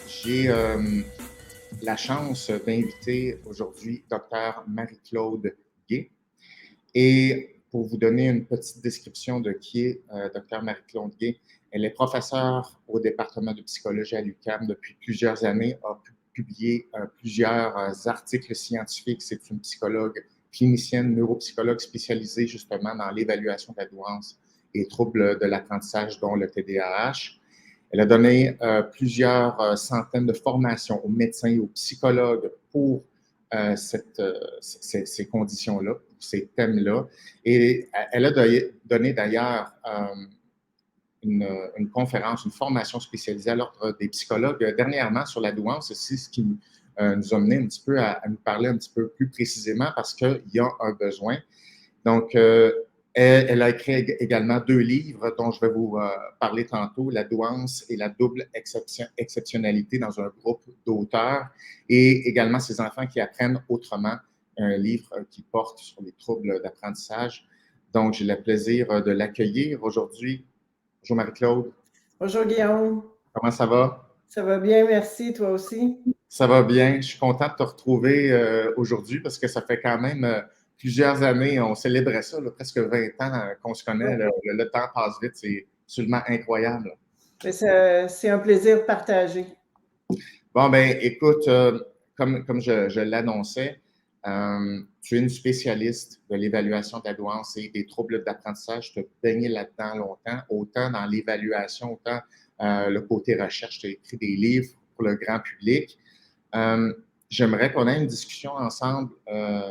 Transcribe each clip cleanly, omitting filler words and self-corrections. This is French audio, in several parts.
J'ai la chance d'inviter aujourd'hui Dr. Marie-Claude Gay. Et pour vous donner une petite description de qui est Dr. Marie-Claude Gay, elle est professeure au département de psychologie à l'UQAM depuis plusieurs années, a publié plusieurs articles scientifiques. C'est une psychologue clinicienne, neuropsychologue spécialisée justement dans l'évaluation de la douance et troubles de l'apprentissage, dont le TDAH. Elle a donné plusieurs centaines de formations aux médecins et aux psychologues pour ces conditions-là, pour ces thèmes-là. Et elle a donné d'ailleurs une conférence, une formation spécialisée à l'ordre des psychologues dernièrement sur la douance. C'est ce qui nous a mené un petit peu à nous parler un petit peu plus précisément parce qu'il y a un besoin. Donc, elle a écrit également 2 livres dont je vais vous parler tantôt, La douance et la double exceptionnalité dans un groupe d'auteurs, et également Ces enfants qui apprennent autrement, un livre qui porte sur les troubles d'apprentissage. Donc, j'ai le plaisir de l'accueillir aujourd'hui. Bonjour Marie-Claude. Bonjour Guillaume. Comment ça va? Ça va bien, merci. Toi aussi? Ça va bien. Je suis content de te retrouver aujourd'hui parce que ça fait quand même plusieurs années, on célébrait ça, là, presque 20 ans qu'on se connaît. Ouais. Le temps passe vite, c'est absolument incroyable. C'est un plaisir partagé. Bon, ben, écoute, comme je l'annonçais, tu es une spécialiste de l'évaluation de la douance et des troubles d'apprentissage. Tu as baigné là-dedans longtemps, autant dans l'évaluation, autant le côté recherche. Tu as écrit des livres pour le grand public. J'aimerais qu'on ait une discussion ensemble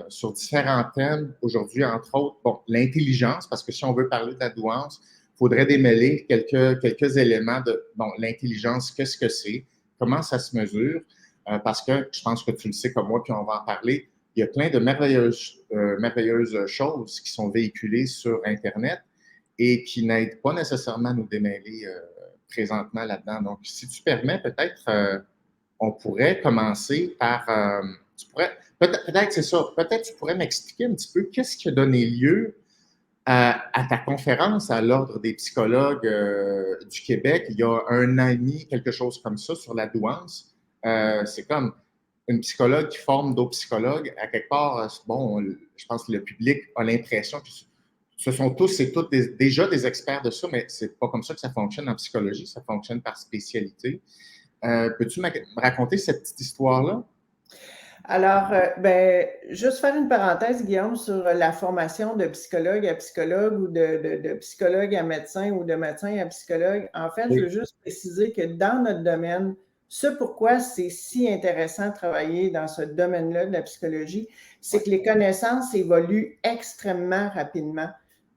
sur différents thèmes aujourd'hui, entre autres, bon, l'intelligence, parce que si on veut parler de la douance, il faudrait démêler quelques éléments de, bon, l'intelligence, qu'est-ce que c'est, comment ça se mesure, parce que je pense que tu le sais comme moi, puis on va en parler. Il y a plein de merveilleuses choses qui sont véhiculées sur Internet et qui n'aident pas nécessairement à nous démêler présentement là-dedans. Donc, si tu permets, peut-être on pourrait commencer par, peut-être c'est ça, peut-être tu pourrais m'expliquer un petit peu qu'est-ce qui a donné lieu à ta conférence à l'Ordre des psychologues du Québec il y a 1 an et demi, quelque chose comme ça, sur la douance. C'est comme une psychologue qui forme d'autres psychologues. À quelque part, bon, je pense que le public a l'impression que ce sont tous et toutes déjà des experts de ça, mais c'est pas comme ça que ça fonctionne en psychologie, ça fonctionne par spécialité. Peux-tu me raconter cette petite histoire-là? Alors, juste faire une parenthèse, Guillaume, sur la formation de psychologue à psychologue ou de psychologue à médecin ou de médecin à psychologue. En fait, Oui. je veux juste préciser que dans notre domaine, ce pourquoi c'est si intéressant de travailler dans ce domaine-là de la psychologie, c'est que les connaissances évoluent extrêmement rapidement.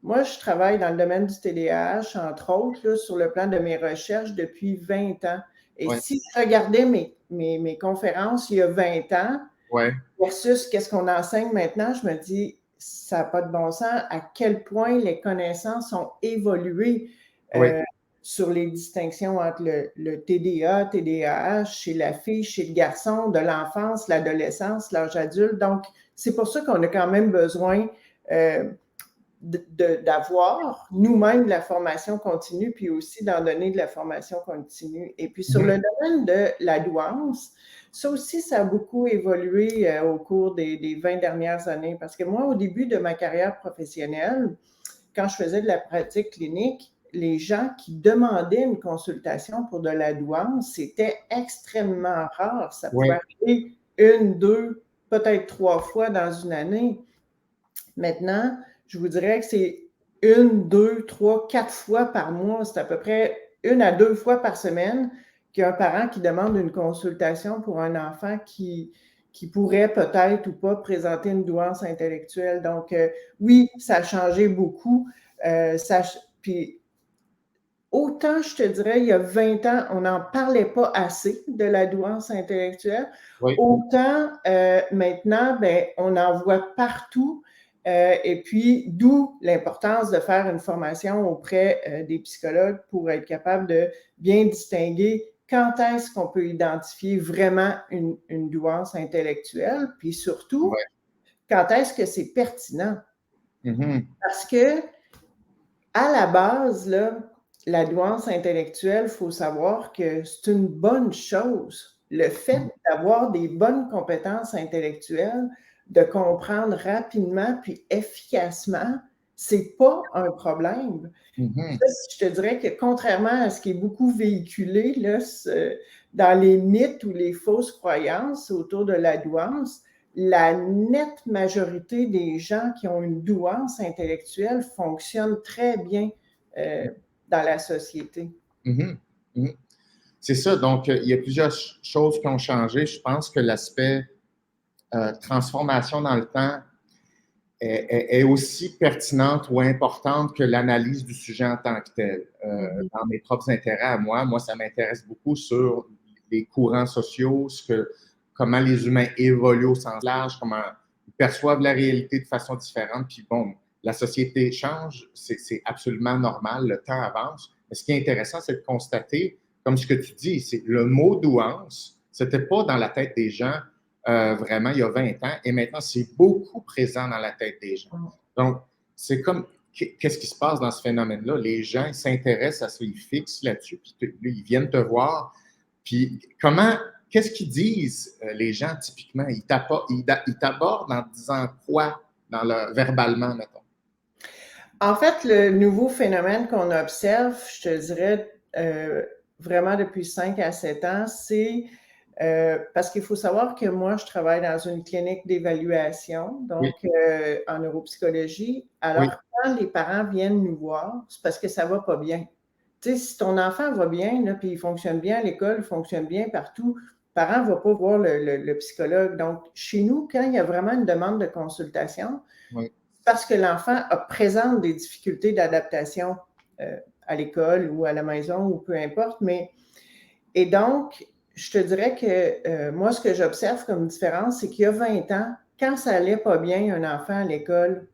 Moi, je travaille dans le domaine du TDAH, entre autres, là, sur le plan de mes recherches depuis 20 ans. Et Ouais. si je regardais mes conférences il y a 20 ans, Ouais. versus qu'est-ce qu'on enseigne maintenant, je me dis, ça n'a pas de bon sens à quel point les connaissances ont évolué Oui. sur les distinctions entre le TDA, TDAH, chez la fille, chez le garçon, de l'enfance, l'adolescence, l'âge adulte. Donc, c'est pour ça qu'on a quand même besoin d'avoir nous-mêmes de la formation continue, puis aussi d'en donner de la formation continue. Et puis sur le domaine de la douance, ça aussi, ça a beaucoup évolué au cours des 20 dernières années. Parce que moi, au début de ma carrière professionnelle, quand je faisais de la pratique clinique, les gens qui demandaient une consultation pour de la douance, c'était extrêmement rare. Ça pouvait arriver 1, 2, peut-être 3 fois dans une année. Maintenant, je vous dirais que c'est 1, 2, 3, 4 fois par mois. C'est à peu près 1 à 2 fois par semaine qu'il y a un parent qui demande une consultation pour un enfant qui pourrait peut-être ou pas présenter une douance intellectuelle. Donc, oui, ça a changé beaucoup. Puis, autant, je te dirais, il y a 20 ans, on n'en parlait pas assez de la douance intellectuelle. Oui. Autant, maintenant, on en voit partout. Et puis, d'où l'importance de faire une formation auprès des psychologues pour être capable de bien distinguer quand est-ce qu'on peut identifier vraiment une douance intellectuelle, puis surtout, quand est-ce que c'est pertinent. Parce que, à la base, là, la douance intellectuelle, il faut savoir que c'est une bonne chose. Le fait d'avoir des bonnes compétences intellectuelles, de comprendre rapidement puis efficacement, c'est pas un problème. Mhm. Je te dirais que contrairement à ce qui est beaucoup véhiculé là, dans les mythes ou les fausses croyances autour de la douance, la nette majorité des gens qui ont une douance intellectuelle fonctionnent très bien dans la société. Mhm. Mhm. C'est ça. Donc, il y a plusieurs choses qui ont changé. Je pense que l'aspect transformation dans le temps est aussi pertinente ou importante que l'analyse du sujet en tant que tel. Dans mes propres intérêts à moi, ça m'intéresse beaucoup sur les courants sociaux, comment les humains évoluent au sens large, comment ils perçoivent la réalité de façon différente. Puis bon, la société change, c'est absolument normal, le temps avance. Mais ce qui est intéressant, c'est de constater, comme ce que tu dis, c'est le mot douance, c'était pas dans la tête des gens vraiment il y a 20 ans, et maintenant c'est beaucoup présent dans la tête des gens. Donc, c'est comme, qu'est-ce qui se passe dans ce phénomène-là? Les gens s'intéressent à ça, ils fixent là-dessus, puis ils viennent te voir, puis qu'est-ce qu'ils disent les gens typiquement? Ils t'abordent en disant quoi verbalement, mettons? En fait, le nouveau phénomène qu'on observe, je te dirais vraiment depuis 5 à 7 ans, c'est parce qu'il faut savoir que moi, je travaille dans une clinique d'évaluation, donc en neuropsychologie. Alors, Oui. quand les parents viennent nous voir, c'est parce que ça ne va pas bien. Tu sais, si ton enfant va bien, là, puis il fonctionne bien à l'école, il fonctionne bien partout, le parent ne va pas voir le psychologue. Donc, chez nous, quand il y a vraiment une demande de consultation, Oui. parce que l'enfant présente des difficultés d'adaptation à l'école ou à la maison ou peu importe, et donc, je te dirais que moi, ce que j'observe comme différence, c'est qu'il y a 20 ans, quand ça allait pas bien, un enfant à l'école,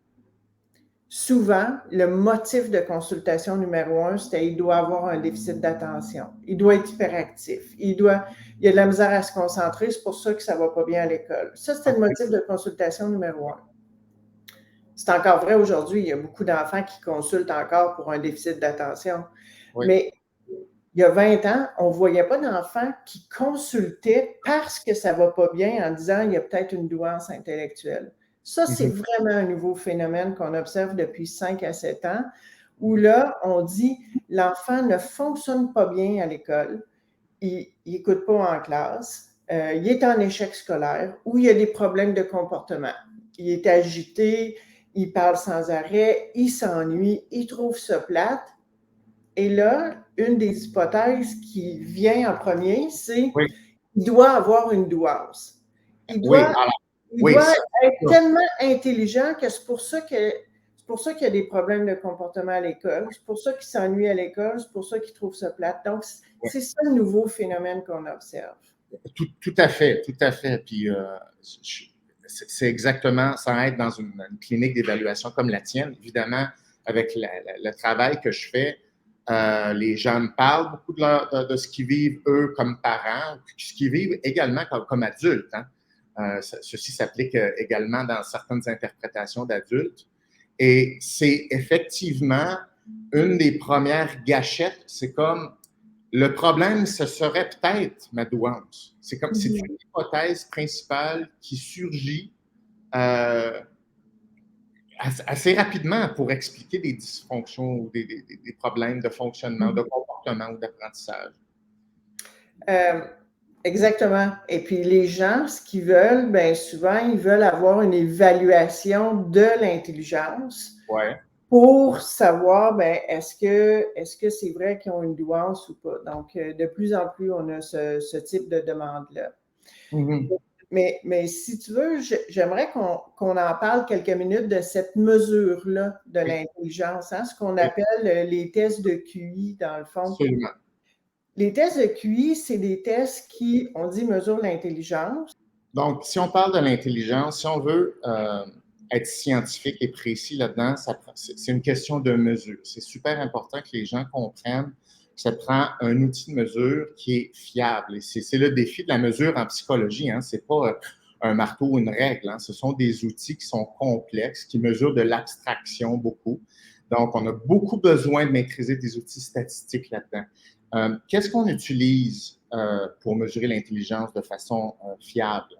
souvent, le motif de consultation numéro 1, c'était il doit avoir un déficit d'attention. Il doit être hyperactif. Il a de la misère à se concentrer, c'est pour ça que ça va pas bien à l'école. Ça, c'était le motif de consultation numéro 1. C'est encore vrai aujourd'hui. Il y a beaucoup d'enfants qui consultent encore pour un déficit d'attention. Oui. Mais il y a 20 ans, on ne voyait pas d'enfants qui consultaient parce que ça ne va pas bien en disant il y a peut-être une douance intellectuelle. Ça, c'est vraiment un nouveau phénomène qu'on observe depuis 5 à 7 ans, où là, on dit l'enfant ne fonctionne pas bien à l'école, il n'écoute pas en classe, il est en échec scolaire ou il y a des problèmes de comportement. Il est agité, il parle sans arrêt, il s'ennuie, il trouve ça plate. Et là, une des hypothèses qui vient en premier, c'est qu'il doit avoir une douance. Il doit être tellement intelligent que c'est pour ça qu'il y a des problèmes de comportement à l'école, c'est pour ça qu'il s'ennuie à l'école, c'est pour ça qu'il trouve ça plate. Donc, c'est ça le nouveau phénomène qu'on observe. Tout à fait, tout à fait. Puis, c'est exactement, sans être dans une clinique d'évaluation comme la tienne, évidemment, avec le travail que je fais, les gens me parlent beaucoup de ce qu'ils vivent, eux, comme parents, ce qu'ils vivent également comme adultes. Hein. Ceci s'applique également dans certaines interprétations d'adultes. Et c'est effectivement une des premières gâchettes. C'est comme, le problème, ce serait peut-être ma douance. C'est une hypothèse principale qui surgit assez rapidement pour expliquer des dysfonctions ou des problèmes de fonctionnement, de comportement ou d'apprentissage. Exactement. Et puis les gens, ce qu'ils veulent, bien souvent, ils veulent avoir une évaluation de l'intelligence pour savoir, bien, est-ce que c'est vrai qu'ils ont une douance ou pas. Donc, de plus en plus, on a ce type de demande-là. Mais si tu veux, j'aimerais qu'on en parle quelques minutes de cette mesure-là de l'intelligence, hein, ce qu'on appelle les tests de QI, dans le fond. Absolument. Les tests de QI, c'est des tests qui, on dit, mesurent l'intelligence. Donc, si on parle de l'intelligence, si on veut être scientifique et précis là-dedans, c'est une question de mesure. C'est super important que les gens comprennent que ça prend un outil de mesure qui est fiable. Et c'est le défi de la mesure en psychologie. Hein. Ce n'est pas un marteau ou une règle. Hein. Ce sont des outils qui sont complexes, qui mesurent de l'abstraction beaucoup. Donc, on a beaucoup besoin de maîtriser des outils statistiques là-dedans. Qu'est-ce qu'on utilise pour mesurer l'intelligence de façon fiable?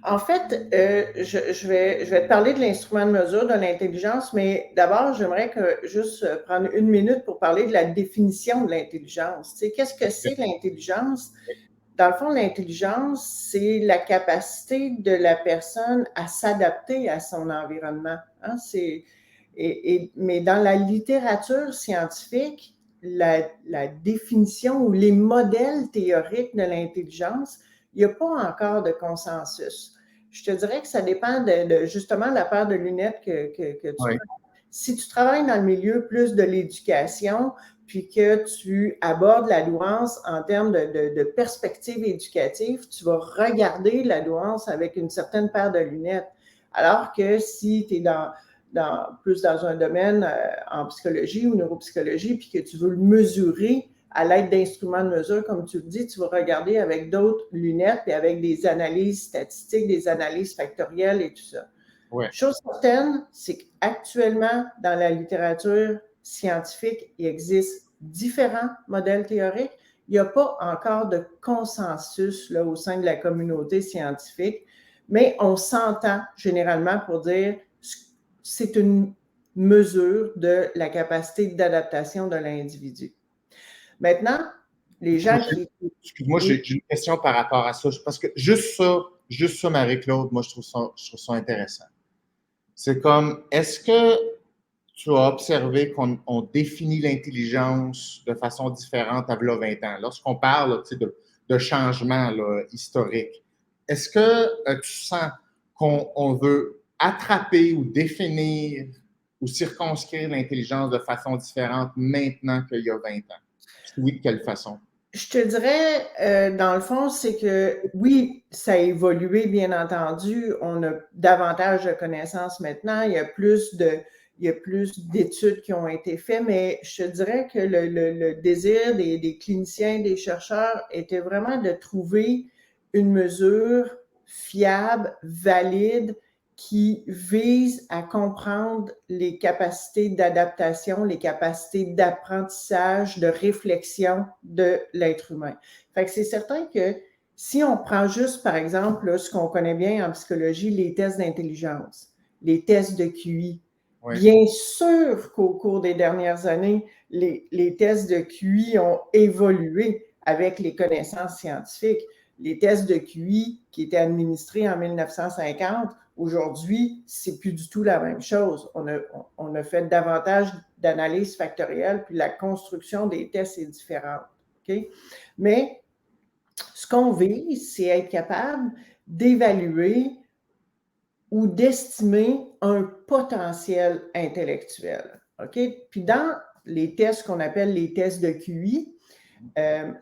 En fait, je vais te parler de l'instrument de mesure de l'intelligence, mais d'abord, j'aimerais juste prendre une minute pour parler de la définition de l'intelligence. Tu sais, qu'est-ce que c'est l'intelligence? Dans le fond, l'intelligence, c'est la capacité de la personne à s'adapter à son environnement. Hein? Mais dans la littérature scientifique, la définition ou les modèles théoriques de l'intelligence, il n'y a pas encore de consensus. Je te dirais que ça dépend de justement la paire de lunettes que tu Oui. prends. Si tu travailles dans le milieu plus de l'éducation, puis que tu abordes la douance en termes de perspective éducative, tu vas regarder la douance avec une certaine paire de lunettes. Alors que si tu es plus dans un domaine en psychologie ou neuropsychologie, puis que tu veux le mesurer à l'aide d'instruments de mesure, comme tu le dis, tu vas regarder avec d'autres lunettes et avec des analyses statistiques, des analyses factorielles et tout ça. Ouais. Chose certaine, c'est qu'actuellement, dans la littérature scientifique, il existe différents modèles théoriques. Il n'y a pas encore de consensus là, au sein de la communauté scientifique, mais on s'entend généralement pour dire que c'est une mesure de la capacité d'adaptation de l'individu. Maintenant, les gens qui... Excuse-moi, j'ai une question par rapport à ça, parce que juste ça, Marie-Claude, moi, je trouve ça intéressant. C'est comme, est-ce que tu as observé qu'on définit l'intelligence de façon différente à 20 ans? Lorsqu'on parle de changement historique, est-ce que tu sens qu'on veut attraper ou définir ou circonscrire l'intelligence de façon différente maintenant qu'il y a 20 ans? Oui, de quelle façon? Je te dirais, dans le fond, c'est que oui, ça a évolué, bien entendu. On a davantage de connaissances maintenant. Il y a plus d'études qui ont été faites, mais je te dirais que le désir des cliniciens, des chercheurs était vraiment de trouver une mesure fiable, valide, qui vise à comprendre les capacités d'adaptation, les capacités d'apprentissage, de réflexion de l'être humain. Fait que c'est certain que si on prend juste, par exemple, là, ce qu'on connaît bien en psychologie, les tests d'intelligence, les tests de QI, oui. Bien sûr qu'au cours des dernières années, les tests de QI ont évolué avec les connaissances scientifiques. Les tests de QI qui étaient administrés en 1950, aujourd'hui, c'est plus du tout la même chose. On a fait davantage d'analyse factorielle, puis la construction des tests est différente. Okay? Mais ce qu'on vise, c'est être capable d'évaluer ou d'estimer un potentiel intellectuel. Okay? Puis dans les tests qu'on appelle les tests de QI,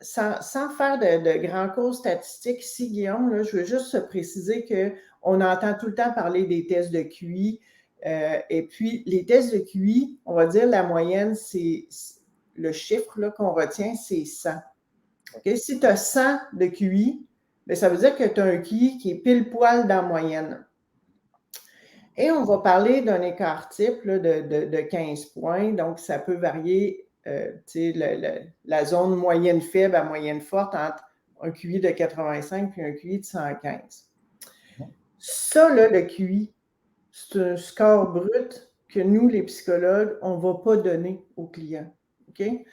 sans faire de grands cours statistiques ici, Guillaume, là, je veux juste préciser qu'on entend tout le temps parler des tests de QI. Et puis, les tests de QI, on va dire la moyenne, c'est le chiffre là, qu'on retient, c'est 100. Okay? Si tu as 100 de QI, bien, ça veut dire que tu as un QI qui est pile poil dans la moyenne. Et on va parler d'un écart type là, de 15 points. Donc, ça peut varier la zone moyenne faible à moyenne forte entre un QI de 85 et un QI de 115. Ça, là, le QI, c'est un score brut que nous, les psychologues, on ne va pas donner aux clients. Okay?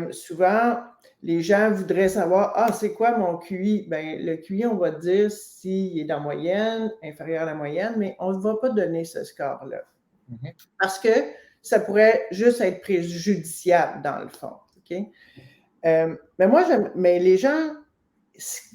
Souvent, les gens voudraient savoir, c'est quoi mon QI? Bien, le QI, on va te dire s'il est dans la moyenne, inférieur à la moyenne, mais on ne va pas donner ce score-là. Mm-hmm. Parce que ça pourrait juste être préjudiciable dans le fond. Okay? Mais les gens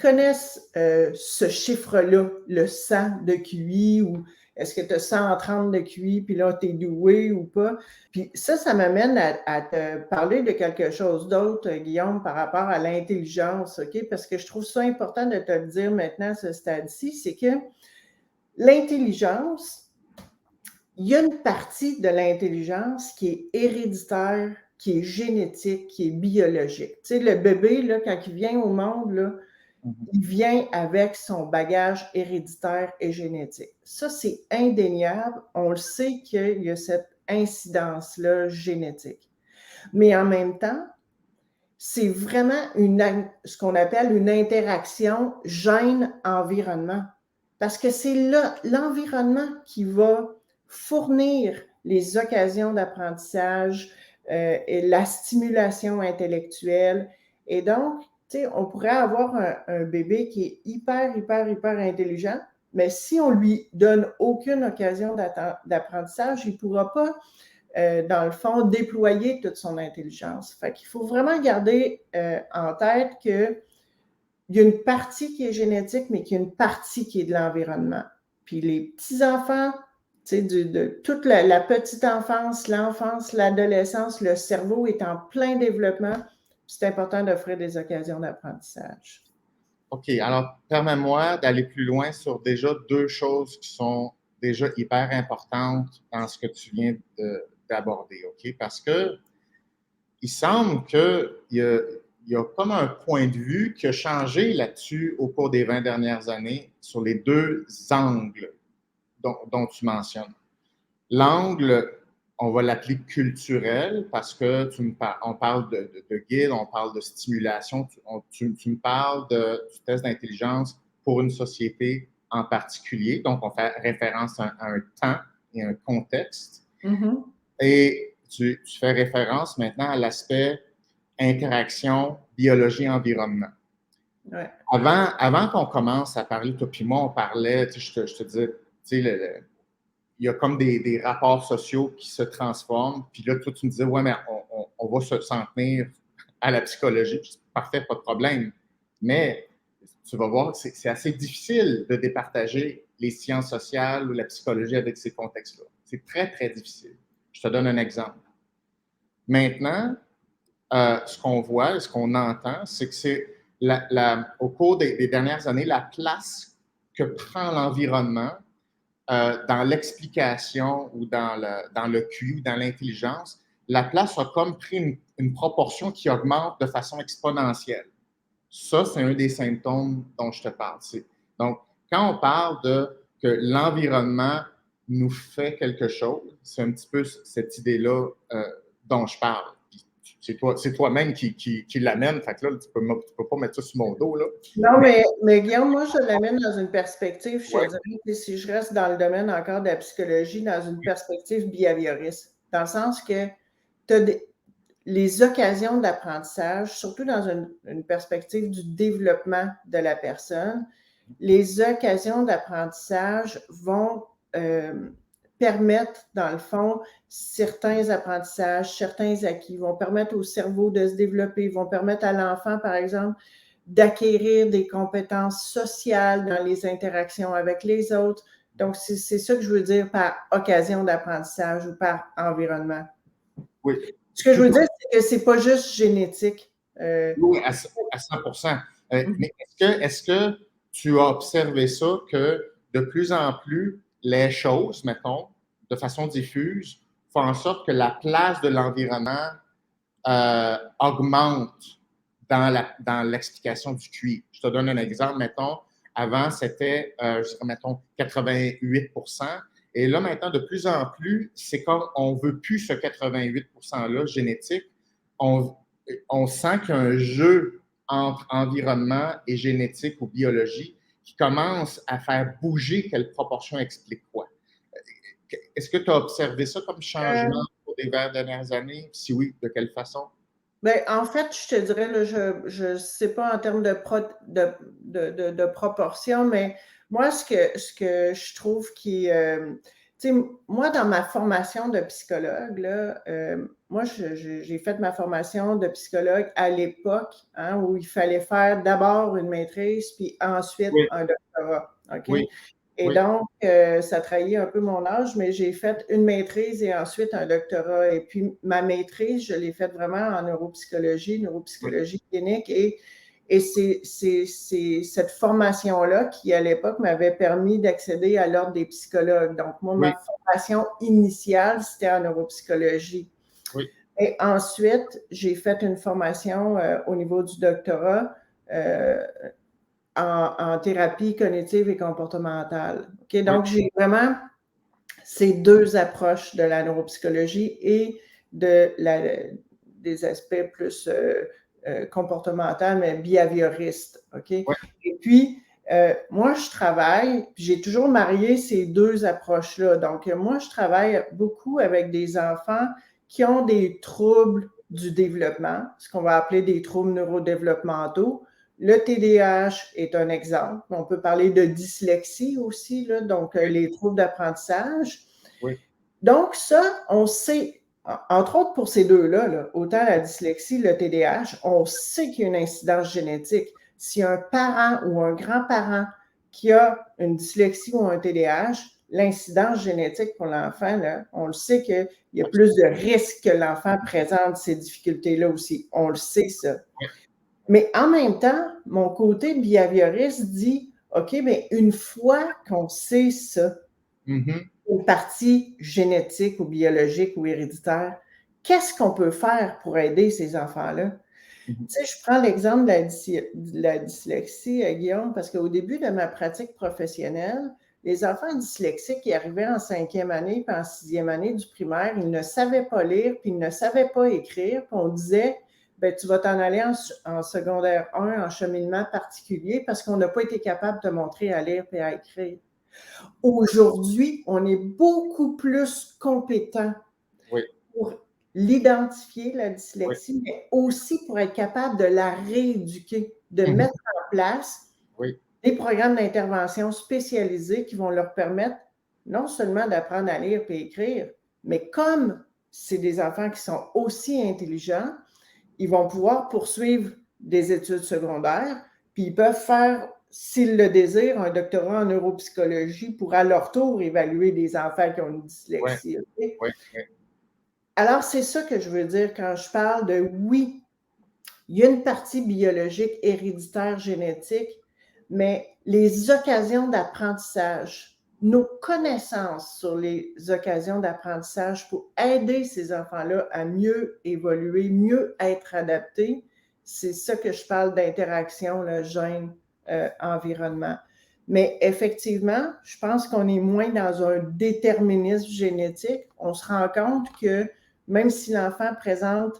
connaissent ce chiffre-là, le 100 de QI, ou est-ce que tu as 130 de QI, puis là, tu es doué ou pas? Puis ça m'amène à te parler de quelque chose d'autre, Guillaume, par rapport à l'intelligence, OK? Parce que je trouve ça important de te le dire maintenant à ce stade-ci, c'est que l'intelligence, il y a une partie de l'intelligence qui est héréditaire, qui est génétique, qui est biologique. Tu sais, le bébé, là, quand il vient au monde, là, il vient avec son bagage héréditaire et génétique. Ça, c'est indéniable. On le sait qu'il y a cette incidence-là génétique. Mais en même temps, c'est vraiment ce qu'on appelle une interaction gène-environnement. Parce que c'est l'environnement qui va fournir les occasions d'apprentissage et la stimulation intellectuelle. Et donc, on pourrait avoir un bébé qui est hyper, hyper, hyper intelligent, mais si on lui donne aucune occasion d'apprentissage, il ne pourra pas dans le fond, déployer toute son intelligence. Fait qu'il faut vraiment garder en tête qu'il y a une partie qui est génétique, mais qu'il y a une partie qui est de l'environnement. Puis les petits-enfants, de toute la petite enfance, l'enfance, l'adolescence, le cerveau est en plein développement. C'est important d'offrir des occasions d'apprentissage. OK, alors permets-moi d'aller plus loin sur déjà deux choses qui sont déjà hyper importantes dans ce que tu viens d'aborder, OK? Parce que il semble qu'il y a comme un point de vue qui a changé là-dessus au cours des 20 dernières années sur les deux angles dont tu mentionnes. L'angle, on va l'appeler culturel parce que on parle de guide, on parle de stimulation, tu me parles du test d'intelligence pour une société en particulier. Donc, on fait référence à un temps et un contexte. Mm-hmm. Et tu fais référence maintenant à l'aspect interaction, biologie, environnement. Ouais. Avant qu'on commence à parler, toi puis moi, on parlait, je te disais, il y a comme des rapports sociaux qui se transforment. Puis là, toi, tu me disais, ouais, mais on va s'en tenir à la psychologie. Parfait, pas de problème. Mais tu vas voir, c'est assez difficile de départager les sciences sociales ou la psychologie avec ces contextes-là. C'est très, très difficile. Je te donne un exemple. Maintenant, ce qu'on voit et ce qu'on entend, c'est que c'est au cours des dernières années, la place que prend l'environnement dans l'explication ou dans le QI, dans l'intelligence, la place a comme pris une proportion qui augmente de façon exponentielle. Ça, c'est un des symptômes dont je te parle. Donc, quand on parle que l'environnement nous fait quelque chose, c'est un petit peu cette idée-là dont je parle. C'est toi-même qui l'amène, fait que là, tu peux pas mettre ça sur mon dos, là. Non, mais Guillaume, moi, je l'amène dans une perspective, je te dirais, si je reste dans le domaine encore de la psychologie, dans une perspective behavioriste, dans le sens que tu as les occasions d'apprentissage, surtout dans une perspective du développement de la personne, les occasions d'apprentissage vont permettre, dans le fond, certains apprentissages, certains acquis, vont permettre au cerveau de se développer, vont permettre à l'enfant, par exemple, d'acquérir des compétences sociales dans les interactions avec les autres. Donc, c'est ça que je veux dire par occasion d'apprentissage ou par environnement. Oui. Ce que je veux dire, c'est que c'est pas juste génétique. Oui, à 100%. Mais est-ce que tu as observé ça que de plus en plus, les choses, mettons, de façon diffuse, font en sorte que la place de l'environnement augmente dans l'explication du QI. Je te donne un exemple, mettons, avant c'était, mettons, 88%, et là maintenant, de plus en plus, c'est comme on ne veut plus ce 88%-là génétique, on sent qu'il y a un jeu entre environnement et génétique ou biologie qui commence à faire bouger quelle proportion explique quoi. Est-ce que tu as observé ça comme changement pour les 20 dernières années? Si oui, de quelle façon? Ben, en fait, je te dirais, là, je ne sais pas en termes de proportion, mais moi, ce que je trouve qui... tu sais, moi, dans ma formation de psychologue, là, moi, j'ai fait ma formation de psychologue à l'époque où il fallait faire d'abord une maîtrise, puis ensuite un doctorat. OK? Oui. Et donc, ça trahit un peu mon âge, mais j'ai fait une maîtrise et ensuite un doctorat. Et puis, ma maîtrise, je l'ai faite vraiment en neuropsychologie clinique. Et c'est cette formation-là qui, à l'époque, m'avait permis d'accéder à l'ordre des psychologues. Donc, moi, ma formation initiale, c'était en neuropsychologie. Oui. Et ensuite, j'ai fait une formation au niveau du doctorat en thérapie cognitive et comportementale. Okay? Donc, j'ai vraiment ces deux approches de la neuropsychologie et des aspects plus comportementaux, mais behavioristes. OK? Ouais. Et puis, moi, je travaille, j'ai toujours marié ces deux approches-là. Donc, moi, je travaille beaucoup avec des enfants qui ont des troubles du développement, ce qu'on va appeler des troubles neurodéveloppementaux. Le TDAH est un exemple. On peut parler de dyslexie aussi, là, donc les troubles d'apprentissage. Oui. Donc, ça, on sait, entre autres pour ces deux-là, là, autant la dyslexie, le TDAH, on sait qu'il y a une incidence génétique. Si un parent ou un grand-parent qui a une dyslexie ou un TDAH, l'incidence génétique pour l'enfant, là, on le sait qu'il y a plus de risques que l'enfant présente ces difficultés-là aussi. On le sait, ça. Mais en même temps, mon côté behavioriste dit, OK, mais une fois qu'on sait ça, une partie génétique ou biologique ou héréditaire, qu'est-ce qu'on peut faire pour aider ces enfants-là? Tu sais, je prends l'exemple de la dyslexie, Guillaume, parce qu'au début de ma pratique professionnelle, les enfants dyslexiques qui arrivaient en 5e année puis en 6e année du primaire, ils ne savaient pas lire puis ils ne savaient pas écrire. Puis on disait, ben, tu vas t'en aller en secondaire 1 en cheminement particulier parce qu'on n'a pas été capable de te montrer à lire et à écrire. Aujourd'hui, on est beaucoup plus compétent pour l'identifier, la dyslexie, mais aussi pour être capable de la rééduquer, de mettre en place des programmes d'intervention spécialisés qui vont leur permettre non seulement d'apprendre à lire et écrire, mais comme c'est des enfants qui sont aussi intelligents, ils vont pouvoir poursuivre des études secondaires, puis ils peuvent faire, s'ils le désirent, un doctorat en neuropsychologie pour à leur tour évaluer des enfants qui ont une dyslexie. Alors, c'est ça que je veux dire quand je parle de oui, il y a une partie biologique, héréditaire, génétique, mais les occasions d'apprentissage, nos connaissances sur les occasions d'apprentissage pour aider ces enfants-là à mieux évoluer, mieux être adaptés, c'est ça que je parle d'interaction, le gène-environnement. Mais effectivement, je pense qu'on est moins dans un déterminisme génétique. On se rend compte que même si l'enfant présente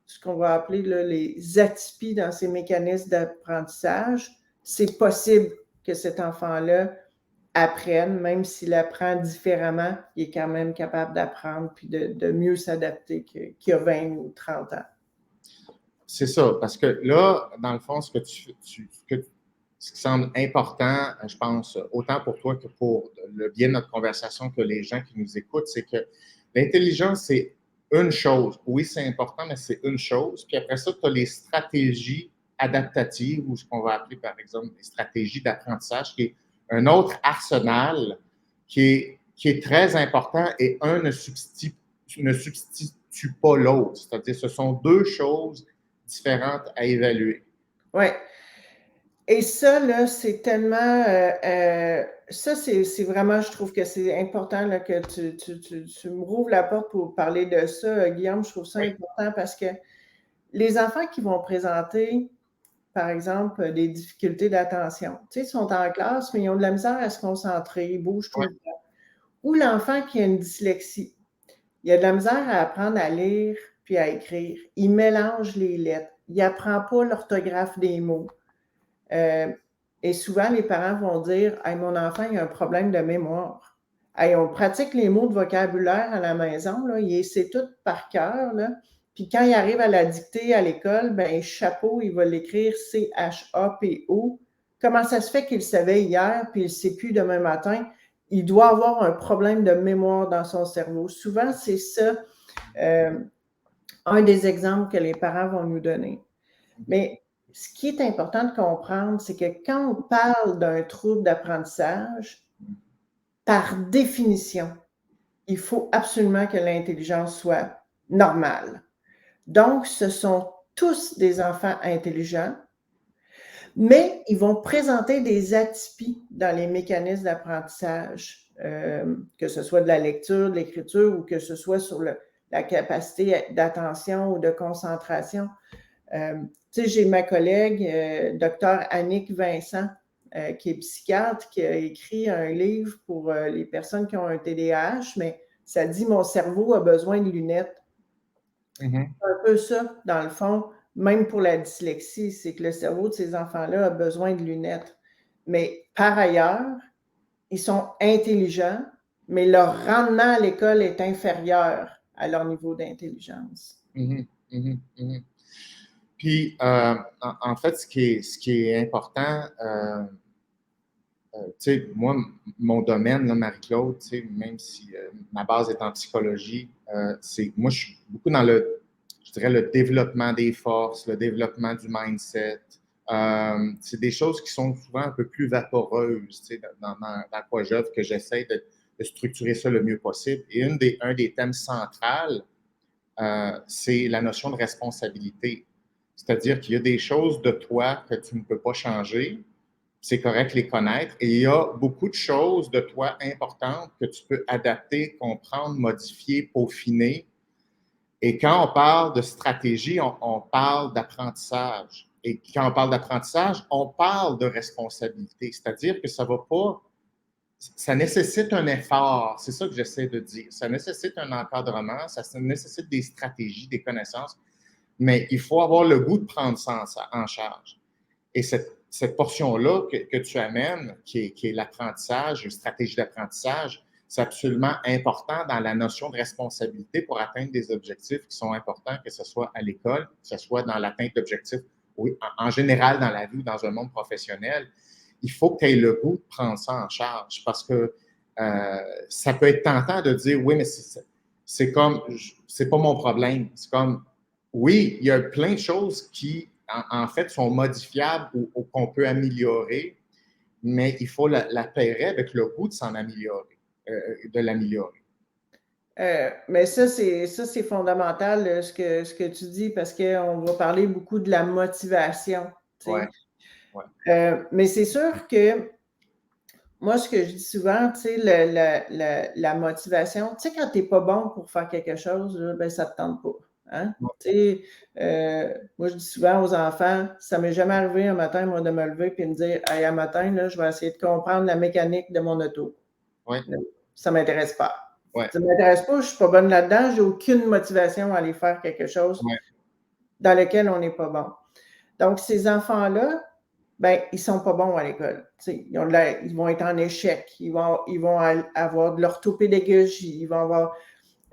ce qu'on va appeler là, les atypies dans ses mécanismes d'apprentissage, c'est possible que cet enfant-là apprenne, même s'il apprend différemment, il est quand même capable d'apprendre puis de mieux s'adapter qu'il y a 20 ou 30 ans. C'est ça, parce que là, dans le fond, ce qui semble important, je pense, autant pour toi que pour le bien de notre conversation, que les gens qui nous écoutent, c'est que l'intelligence, c'est une chose. Oui, c'est important, mais c'est une chose. Puis après ça, tu as les stratégies adaptatives, ou ce qu'on va appeler, par exemple, des stratégies d'apprentissage, qui est un autre arsenal qui est très important, et un ne substitue pas l'autre. C'est-à-dire, ce sont deux choses différentes à évaluer. Oui. Et ça, là, c'est tellement... ça, c'est vraiment, je trouve que c'est important là, que tu me rouvres la porte pour parler de ça, Guillaume. Je trouve ça important parce que les enfants qui vont présenter, par exemple, des difficultés d'attention, tu sais, ils sont en classe, mais ils ont de la misère à se concentrer, ils bougent tout le temps. Ou l'enfant qui a une dyslexie, il a de la misère à apprendre à lire puis à écrire. Il mélange les lettres. Il n'apprend pas l'orthographe des mots. Et souvent, les parents vont dire hey, « Mon enfant, il a un problème de mémoire. Hey, on pratique les mots de vocabulaire à la maison, là, il sait tout par cœur. Là. Puis quand il arrive à la dictée à l'école, ben chapeau, il va l'écrire C-H-A-P-O. Comment ça se fait qu'il le savait hier puis il ne le sait plus demain matin? Il doit avoir un problème de mémoire dans son cerveau. Souvent, c'est ça un des exemples que les parents vont nous donner. Mais ce qui est important de comprendre, c'est que quand on parle d'un trouble d'apprentissage, par définition, il faut absolument que l'intelligence soit normale. Donc, ce sont tous des enfants intelligents, mais ils vont présenter des atypies dans les mécanismes d'apprentissage, que ce soit de la lecture, de l'écriture ou que ce soit sur la capacité d'attention ou de concentration. Tu sais, j'ai ma collègue, docteur Annick Vincent, qui est psychiatre, qui a écrit un livre pour les personnes qui ont un TDAH, mais ça dit « Mon cerveau a besoin de lunettes ». Mhm. C'est un peu ça, dans le fond, même pour la dyslexie, c'est que le cerveau de ces enfants-là a besoin de lunettes. Mais par ailleurs, ils sont intelligents, mais leur rendement à l'école est inférieur à leur niveau d'intelligence. Mhm. Mhm. Mhm. Puis, en fait, ce qui est important, tu sais, moi, mon domaine, là, Marie-Claude, tu sais, même si ma base est en psychologie, moi, je suis beaucoup dans je dirais, le développement des forces, le développement du mindset. C'est des choses qui sont souvent un peu plus vaporeuses, tu sais, dans quoi j'œuvre, que j'essaie de structurer ça le mieux possible. Et un des thèmes centraux, c'est la notion de responsabilité. C'est-à-dire qu'il y a des choses de toi que tu ne peux pas changer, c'est correct de les connaître. Et il y a beaucoup de choses de toi importantes que tu peux adapter, comprendre, modifier, peaufiner. Et quand on parle de stratégie, on parle d'apprentissage. Et quand on parle d'apprentissage, on parle de responsabilité. C'est-à-dire que ça va pas. Ça nécessite un effort, c'est ça que j'essaie de dire. Ça nécessite un encadrement, ça nécessite des stratégies, des connaissances, mais il faut avoir le goût de prendre ça en charge. Et cette portion-là que tu amènes, qui est l'apprentissage, une stratégie d'apprentissage, c'est absolument important dans la notion de responsabilité pour atteindre des objectifs qui sont importants, que ce soit à l'école, que ce soit dans l'atteinte d'objectifs, oui, en général dans la vie ou dans un monde professionnel. Il faut que tu aies le goût de prendre ça en charge parce que ça peut être tentant de dire oui, mais c'est comme, c'est pas mon problème. C'est comme, oui, il y a plein de choses qui, en fait, sont modifiables ou qu'on peut améliorer, mais il faut la pairer avec le goût de s'en améliorer, de l'améliorer. Mais ça, c'est fondamental, ce que tu dis, parce qu'on va parler beaucoup de la motivation. Ouais, ouais. Mais c'est sûr que moi, ce que je dis souvent, tu sais, la motivation, tu sais, quand tu n'es pas bon pour faire quelque chose, là, ben, ça ne te tente pas. Hein? Tu sais, moi, je dis souvent aux enfants, ça ne m'est jamais arrivé un matin, moi, de me lever et me dire, hey, un matin, là, je vais essayer de comprendre la mécanique de mon auto. Ouais. Ça ne m'intéresse pas. Ouais. Ça ne m'intéresse pas, je ne suis pas bonne là-dedans, j'ai aucune motivation à aller faire quelque chose dans lequel on n'est pas bon. Donc, ces enfants-là, ben, ils ne sont pas bons à l'école. Ils vont être en échec, ils vont avoir de l'orthopédagogie, ils vont avoir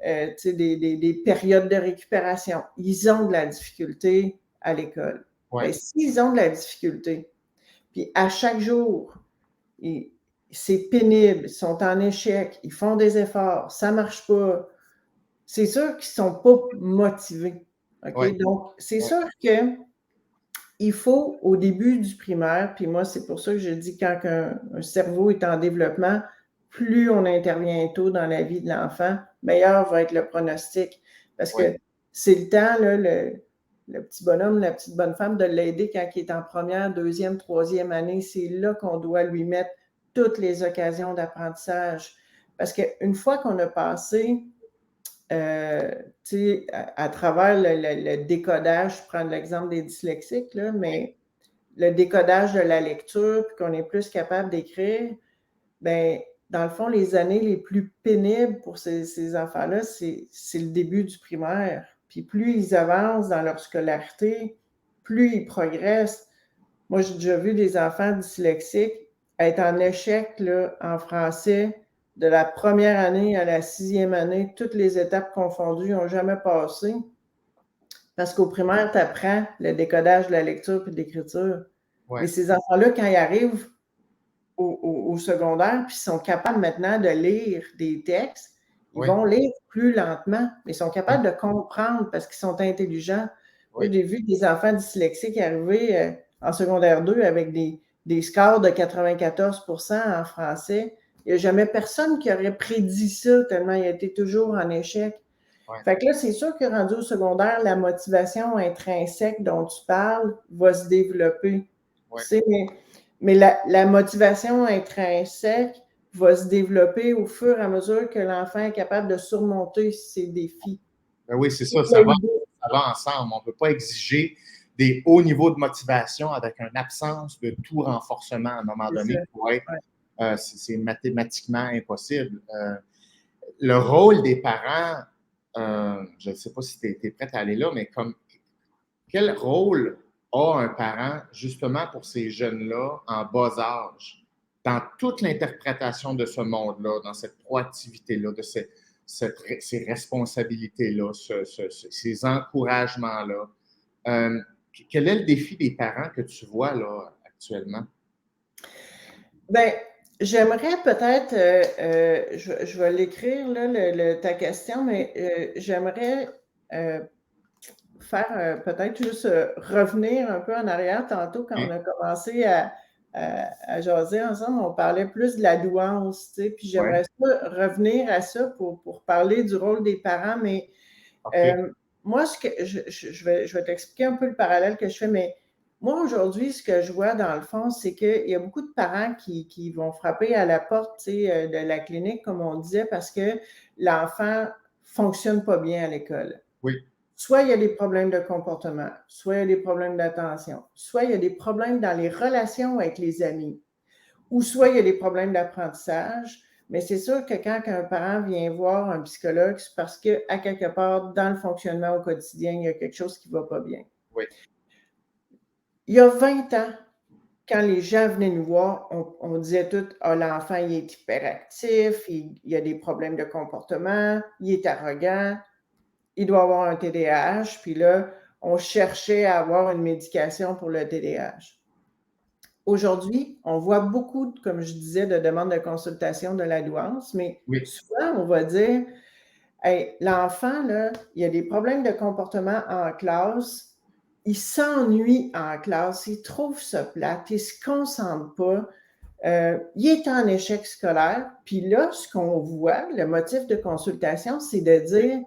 des périodes de récupération. Ils ont de la difficulté à l'école. Ben, s'ils ont de la difficulté, puis à chaque jour, c'est pénible, ils sont en échec, ils font des efforts, ça ne marche pas, c'est sûr qu'ils ne sont pas motivés. Okay? Donc, c'est sûr que il faut, au début du primaire, puis moi, c'est pour ça que je dis quand un cerveau est en développement, plus on intervient tôt dans la vie de l'enfant, meilleur va être le pronostic. Parce que c'est le temps, là, le petit bonhomme, la petite bonne femme, de l'aider quand il est en première, deuxième, troisième année. C'est là qu'on doit lui mettre toutes les occasions d'apprentissage. Parce qu'une fois qu'on a passé à travers le décodage, je prends l'exemple des dyslexiques, là, mais le décodage de la lecture, puis qu'on est plus capable d'écrire, bien, dans le fond, les années les plus pénibles pour ces enfants-là, c'est le début du primaire. Puis plus ils avancent dans leur scolarité, plus ils progressent. Moi, j'ai déjà vu des enfants dyslexiques être en échec là, en français de la première année à la 6e année, toutes les étapes confondues n'ont jamais passé. Parce qu'au primaire, tu apprends le décodage de la lecture et de l'écriture. Mais ces enfants-là, quand ils arrivent au secondaire, puis ils sont capables maintenant de lire des textes, ils vont lire plus lentement, mais ils sont capables de comprendre parce qu'ils sont intelligents. Moi, j'ai vu des enfants dyslexiques arriver en secondaire 2 avec des scores de 94% en français. Il n'y a jamais personne qui aurait prédit ça tellement il a été toujours en échec. Fait que là, c'est sûr que rendu au secondaire, la motivation intrinsèque dont tu parles va se développer. Tu sais, mais la motivation intrinsèque va se développer au fur et à mesure que l'enfant est capable de surmonter ses défis. Ben oui, c'est ça, ça va ensemble. On ne peut pas exiger des hauts niveaux de motivation avec une absence de tout renforcement à un moment C'est donné ça. pour être, Ouais. c'est mathématiquement impossible. Le rôle des parents, je ne sais pas si tu es prête à aller là, mais comme quel rôle a un parent justement pour ces jeunes-là en bas âge, dans toute l'interprétation de ce monde-là, dans cette proactivité-là, de ces responsabilités-là, ces encouragements-là? Euh, Quel est le défi des parents que tu vois là actuellement? Ben, j'aimerais peut-être, je vais l'écrire là, ta question, mais j'aimerais faire peut-être juste revenir un peu en arrière. Tantôt, quand on OK? a commencé à jaser ensemble, on parlait plus de la douance, tu sais, puis Ouais, j'aimerais ça revenir à ça pour parler du rôle des parents, mais OK. moi, je vais t'expliquer un peu le parallèle que je fais, mais moi, aujourd'hui, ce que je vois dans le fond, c'est qu'il y a beaucoup de parents qui vont frapper à la porte, tu sais, de la clinique, comme on disait, parce que l'enfant fonctionne pas bien à l'école. Oui. Soit il y a des problèmes de comportement, soit il y a des problèmes d'attention, soit il y a des problèmes dans les relations avec les amis, ou soit il y a des problèmes d'apprentissage. Mais c'est sûr que quand un parent vient voir un psychologue, c'est parce qu'à quelque part, dans le fonctionnement au quotidien, il y a quelque chose qui ne va pas bien. Oui. Il y a 20 ans, quand les gens venaient nous voir, on disait tout: ah, l'enfant, il est hyperactif, il a des problèmes de comportement, il est arrogant, il doit avoir un TDAH. Puis là, on cherchait à avoir une médication pour le TDAH. Aujourd'hui, on voit beaucoup, comme je disais, de demandes de consultation de la douance, mais Oui. souvent, on va dire: hey, l'enfant, là, il a des problèmes de comportement en classe, il s'ennuie en classe, il trouve ça plate, il ne se concentre pas, il est en échec scolaire. Puis là, ce qu'on voit, le motif de consultation, c'est de dire: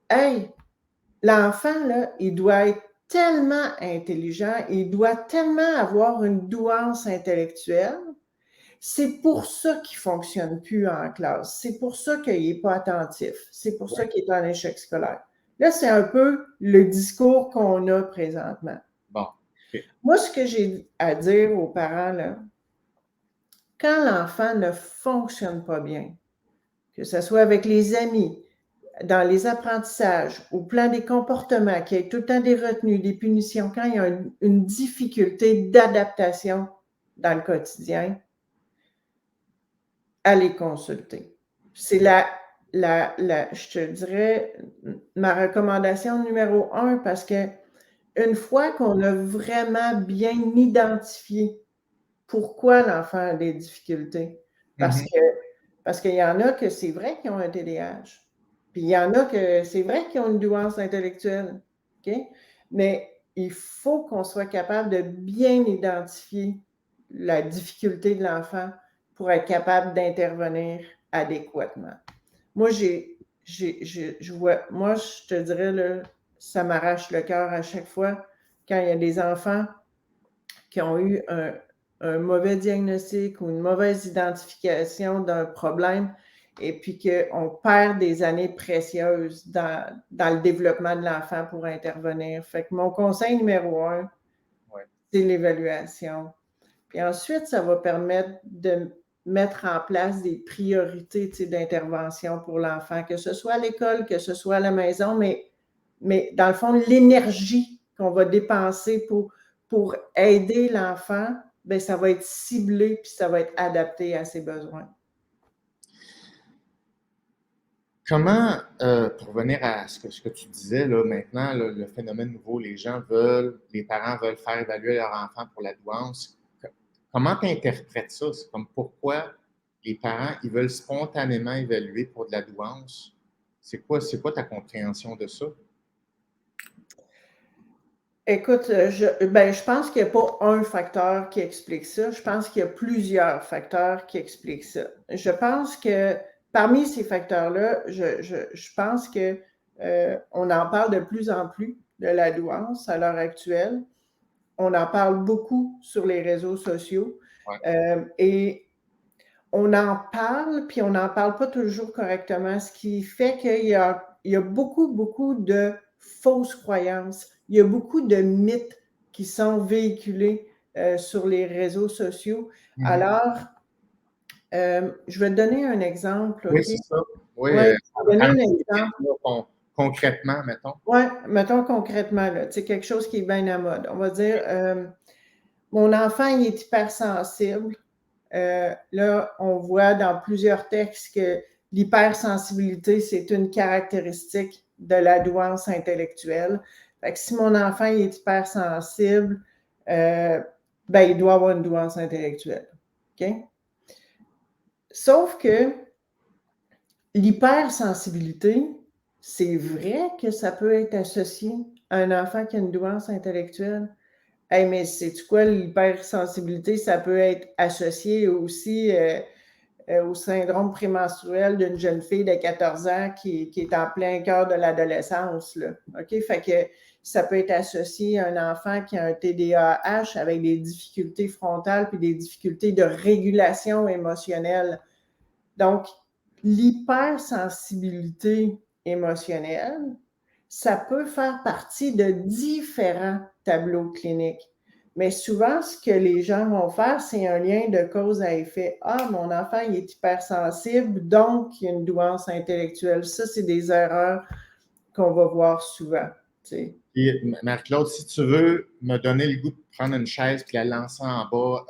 hey, l'enfant, là, il doit être tellement intelligent, il doit tellement avoir une douance intellectuelle. C'est pour ça qu'il ne fonctionne plus en classe. C'est pour ça qu'il n'est pas attentif. C'est pour Oui. ça qu'il est en échec scolaire. Là, c'est un peu le discours qu'on a présentement. Bon. OK. Moi, ce que j'ai à dire aux parents, là, quand l'enfant ne fonctionne pas bien, que ce soit avec les amis, dans les apprentissages, au plan des comportements, qu'il y ait tout le temps des retenues, des punitions, quand il y a une difficulté d'adaptation dans le quotidien, allez consulter. C'est je te dirais, ma recommandation numéro 1, parce que une fois qu'on a vraiment bien identifié pourquoi l'enfant a des difficultés, parce Mhm. que parce qu'il y en a que c'est vrai qu'ils ont un TDAH, puis il y en a que c'est vrai qu'ils ont une douance intellectuelle, OK? Mais il faut qu'on soit capable de bien identifier la difficulté de l'enfant pour être capable d'intervenir adéquatement. Moi, moi, je te dirais, là, ça m'arrache le cœur à chaque fois quand il y a des enfants qui ont eu un mauvais diagnostic ou une mauvaise identification d'un problème et puis qu'on perd des années précieuses dans le développement de l'enfant pour intervenir. Fait que mon conseil numéro 1, Ouais. c'est l'évaluation. Puis ensuite, ça va permettre de mettre en place des priorités, tu sais, d'intervention pour l'enfant, que ce soit à l'école, que ce soit à la maison, mais dans le fond, l'énergie qu'on va dépenser pour aider l'enfant, bien, ça va être ciblé puis ça va être adapté à ses besoins. Comment, pour revenir à ce que tu disais là, maintenant, là, le phénomène nouveau, les parents veulent faire évaluer leur enfant pour la douance. Comment tu interprètes ça? C'est comme pourquoi les parents, ils veulent spontanément évaluer pour de la douance? C'est quoi ta compréhension de ça? Écoute, je pense qu'il n'y a pas un facteur qui explique ça. Je pense qu'il y a plusieurs facteurs qui expliquent ça. Je pense que parmi ces facteurs-là, je pense que on en parle de plus en plus de la douance à l'heure actuelle. On en parle beaucoup sur les réseaux sociaux Ouais. et on en parle, puis on n'en parle pas toujours correctement, ce qui fait qu'il y a beaucoup, beaucoup de fausses croyances. Il y a beaucoup de mythes qui sont véhiculés sur les réseaux sociaux. Alors, je vais te donner un exemple. Oui, OK? c'est ça. Oui, Ouais, je vais te donner un exemple. concrètement, mettons. Oui, mettons concrètement, là, quelque chose qui est bien à mode. On va dire, mon enfant, il est hypersensible. Là, on voit dans plusieurs textes que l'hypersensibilité, c'est une caractéristique de la douance intellectuelle. Fait que si mon enfant il est hypersensible, il doit avoir une douance intellectuelle. OK? Sauf que l'hypersensibilité, c'est vrai que ça peut être associé à un enfant qui a une douance intellectuelle. Hey, mais sais-tu quoi, l'hypersensibilité, ça peut être associé aussi au syndrome prémenstruel d'une jeune fille de 14 ans qui est en plein cœur de l'adolescence. Là. OK? Fait que ça peut être associé à un enfant qui a un TDAH avec des difficultés frontales puis des difficultés de régulation émotionnelle. Donc, l'hypersensibilité émotionnelle, ça peut faire partie de différents tableaux cliniques. Mais souvent, ce que les gens vont faire, c'est un lien de cause à effet. Ah, mon enfant, il est hypersensible, donc il y a une douance intellectuelle. Ça, c'est des erreurs qu'on va voir souvent. Et Marc-Claude, si tu veux me donner le goût de prendre une chaise et la lancer en bas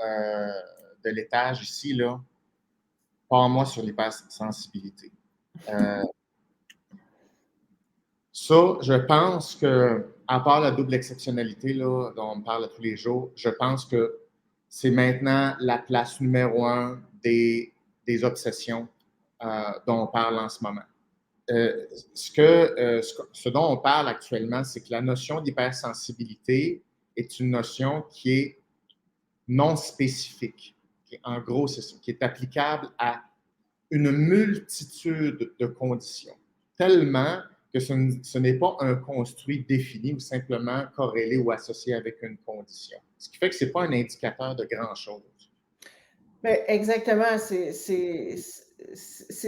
de l'étage ici, là, pars-moi sur l'hypersensibilité. Ça, je pense que, à part la double exceptionnalité là, dont on parle tous les jours, je pense que c'est maintenant la place numéro un des obsessions dont on parle en ce moment. Ce dont on parle actuellement, c'est que la notion d'hypersensibilité est une notion qui est non spécifique. En gros, c'est ça, qui est applicable à une multitude de conditions, tellement que ce n'est pas un construit défini ou simplement corrélé ou associé avec une condition. Ce qui fait que ce n'est pas un indicateur de grand-chose. Mais exactement, c'est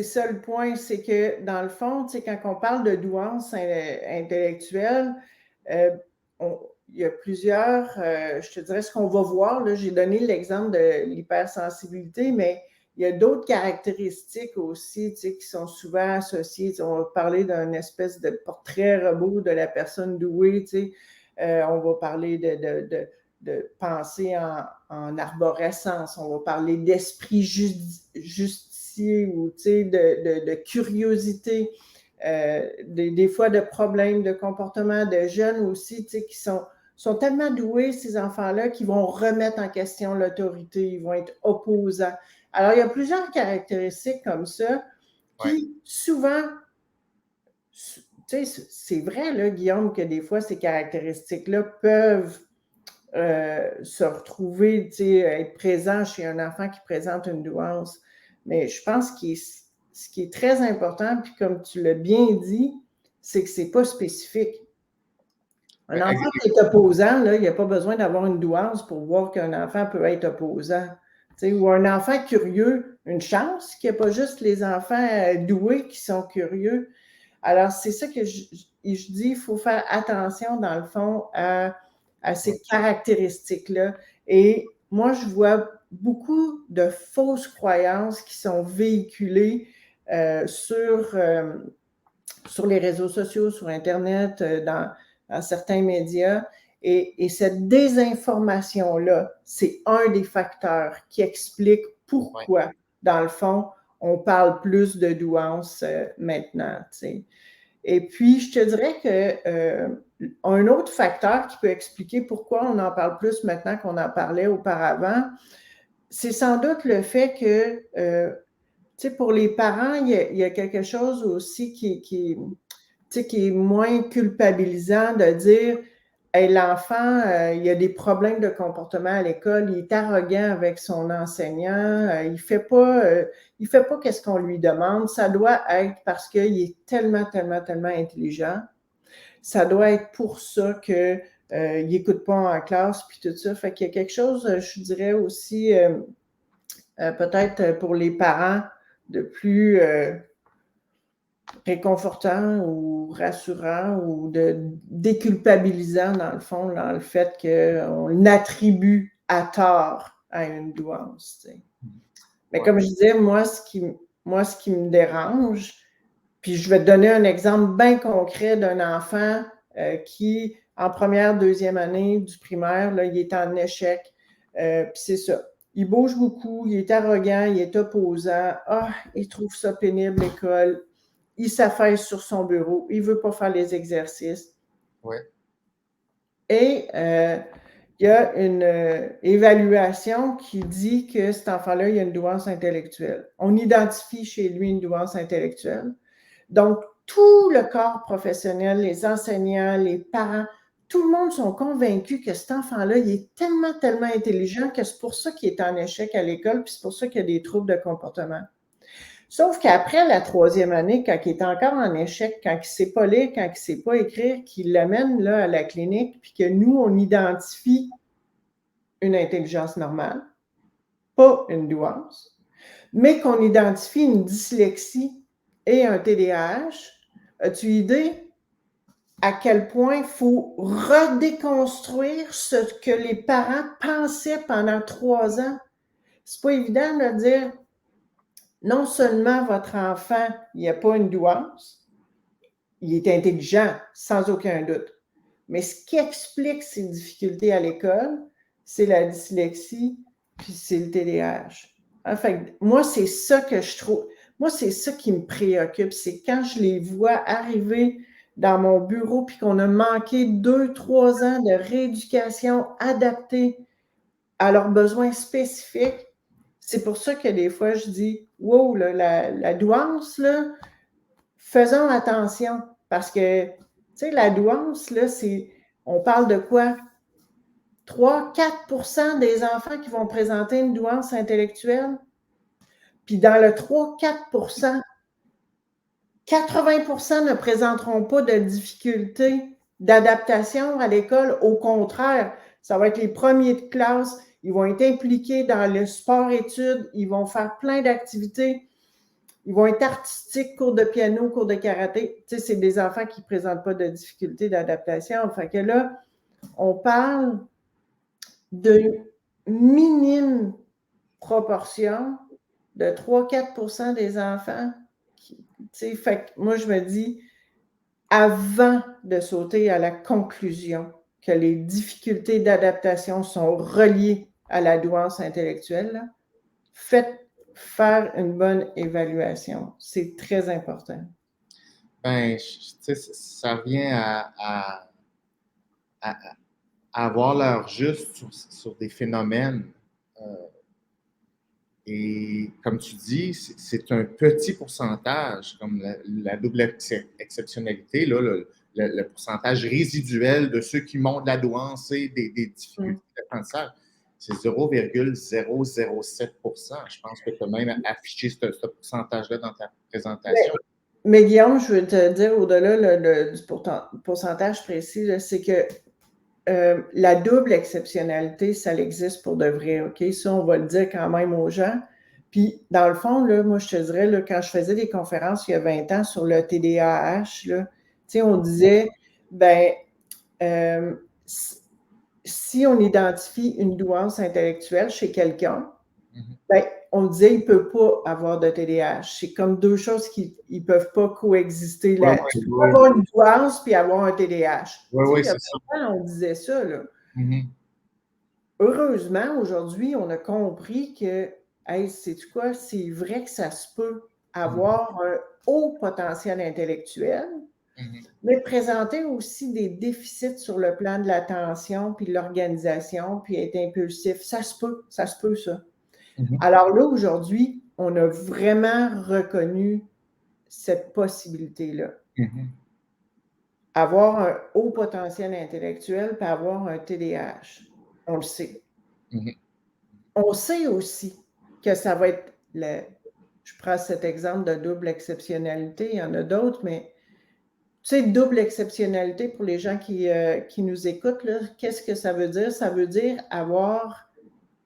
ça le point, c'est que dans le fond, quand on parle de douance intellectuelle, il y a plusieurs, je te dirais ce qu'on va voir, là, j'ai donné l'exemple de l'hypersensibilité, mais il y a d'autres caractéristiques aussi qui sont souvent associées. On va parler d'un espèce de portrait robot de la personne douée, on va parler de penser en arborescence, on va parler d'esprit justicier ou de curiosité, des fois de problèmes de comportement, de jeunes aussi qui sont tellement doués, ces enfants-là, qu'ils vont remettre en question l'autorité, ils vont être opposants. Alors, il y a plusieurs caractéristiques comme ça qui, souvent, c'est vrai, là, Guillaume, que des fois, ces caractéristiques-là peuvent se retrouver, être présent chez un enfant qui présente une douance. Mais je pense que ce qui est très important, puis comme tu l'as bien dit, c'est que ce n'est pas spécifique. Un enfant qui est opposant, là, il n'y a pas besoin d'avoir une douance pour voir qu'un enfant peut être opposant. Ou un enfant curieux, une chance qu'il n'y a pas juste les enfants doués qui sont curieux. Alors, c'est ça que je dis, il faut faire attention, dans le fond, à ces caractéristiques-là. Et moi, je vois beaucoup de fausses croyances qui sont véhiculées sur les réseaux sociaux, sur Internet, dans certains médias. Et cette désinformation-là, c'est un des facteurs qui explique pourquoi, dans le fond, on parle plus de douance maintenant. Et puis, je te dirais qu'un autre facteur qui peut expliquer pourquoi on en parle plus maintenant qu'on en parlait auparavant, c'est sans doute le fait que, pour les parents, il y a quelque chose aussi qui est moins culpabilisant de dire hey, l'enfant, il y a des problèmes de comportement à l'école, il est arrogant avec son enseignant, il fait pas qu'est-ce qu'on lui demande. Ça doit être parce qu'il est tellement, tellement, tellement intelligent. Ça doit être pour ça qu'il n'écoute pas en classe, puis tout ça. Fait qu'il y a quelque chose, je dirais aussi, peut-être pour les parents, de plus réconfortant ou rassurant ou déculpabilisant, dans le fond, dans le fait qu'on attribue à tort à une douance. Tu sais. Mais comme je disais, moi, ce qui me dérange, puis je vais te donner un exemple bien concret d'un enfant qui, en première, deuxième année du primaire, là, il est en échec. Puis c'est ça. Il bouge beaucoup, il est arrogant, il est opposant. Ah, il trouve ça pénible, l'école. Il s'affaisse sur son bureau. Il ne veut pas faire les exercices. Ouais. Et il y a une évaluation qui dit que cet enfant-là, il y a une douance intellectuelle. On identifie chez lui une douance intellectuelle. Donc, tout le corps professionnel, les enseignants, les parents, tout le monde sont convaincus que cet enfant-là, il est tellement, tellement intelligent que c'est pour ça qu'il est en échec à l'école, puis c'est pour ça qu'il y a des troubles de comportement. Sauf qu'après la troisième année, quand il est encore en échec, quand il ne sait pas lire, quand il ne sait pas écrire, qu'il l'amène là, à la clinique, puis que nous, on identifie une intelligence normale, pas une douance, mais qu'on identifie une dyslexie et un TDAH, as-tu idée à quel point il faut redéconstruire ce que les parents pensaient pendant 3 ans? C'est pas évident de dire non seulement votre enfant, il n'y a pas une douance, il est intelligent, sans aucun doute. Mais ce qui explique ses difficultés à l'école, c'est la dyslexie, puis c'est le TDAH. Enfin, moi, c'est ça que je trouve. Moi, c'est ça qui me préoccupe. C'est quand je les vois arriver dans mon bureau, puis qu'on a manqué 2-3 ans de rééducation adaptée à leurs besoins spécifiques. C'est pour ça que des fois, je dis, wow, là, la douance, là, faisons attention. Parce que, tu sais, la douance, là, on parle de quoi? 3-4% des enfants qui vont présenter une douance intellectuelle. Puis dans le 3-4%, 80% ne présenteront pas de difficultés d'adaptation à l'école. Au contraire, ça va être les premiers de classe. Ils vont être impliqués dans le sport-études. Ils vont faire plein d'activités. Ils vont être artistiques, cours de piano, cours de karaté. Tu sais, c'est des enfants qui ne présentent pas de difficultés d'adaptation. Fait que là, on parle de minime proportion de 3-4% des enfants. Fait que moi, je me dis, avant de sauter à la conclusion que les difficultés d'adaptation sont reliées à la douance intellectuelle, là, faites faire une bonne évaluation. C'est très important. Ben, ça revient à avoir l'heure juste sur des phénomènes. Et comme tu dis, c'est un petit pourcentage, comme la double exceptionnalité, là, le pourcentage résiduel de ceux qui montent la douance et des difficultés d'apprentissage. C'est 0,007 %. Je pense que tu as même affiché ce pourcentage-là dans ta présentation. Mais Guillaume, je veux te dire, au-delà du pourcentage précis, c'est que la double exceptionnalité, ça existe pour de vrai, OK? Ça, on va le dire quand même aux gens. Puis, dans le fond, là, moi, je te dirais, là, quand je faisais des conférences il y a 20 ans sur le TDAH, là, on disait, ben, si on identifie une douance intellectuelle chez quelqu'un, ben, on disait qu'il ne peut pas avoir de TDAH. C'est comme deux choses qui ne peuvent pas coexister. Là. Tu peux avoir une douance puis avoir un TDAH. Oui, c'est ça. On disait ça. Là. Heureusement, aujourd'hui, on a compris que, hey, sais-tu quoi, c'est vrai que ça se peut avoir un haut potentiel intellectuel, mais présenter aussi des déficits sur le plan de l'attention, puis de l'organisation, puis être impulsif. Ça se peut, ça. Alors là, aujourd'hui, on a vraiment reconnu cette possibilité-là. Avoir un haut potentiel intellectuel puis avoir un TDAH. On le sait. On sait aussi que ça va être je prends cet exemple de double exceptionnalité, il y en a d'autres, mais tu sais, double exceptionnalité pour les gens qui nous écoutent, qu'est-ce que ça veut dire? Ça veut dire avoir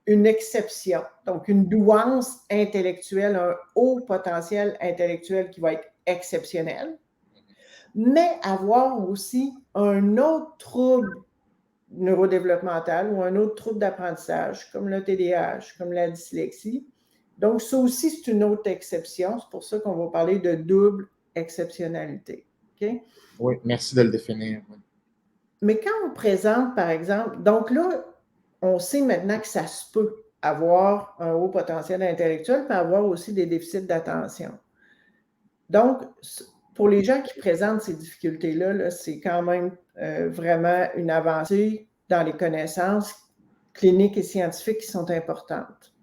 une exception, donc une douance intellectuelle, un haut potentiel intellectuel qui va être exceptionnel, mais avoir aussi un autre trouble neurodéveloppemental ou un autre trouble d'apprentissage, comme le TDAH, comme la dyslexie. Donc, ça aussi, c'est une autre exception. C'est pour ça qu'on va parler de double exceptionnalité. Okay? Oui, merci de le définir. Mais quand on présente, par exemple, donc là, on sait maintenant que ça se peut avoir un haut potentiel intellectuel, puis avoir aussi des déficits d'attention. Donc, pour les gens qui présentent ces difficultés-là, là, c'est quand même vraiment une avancée dans les connaissances cliniques et scientifiques qui sont importantes.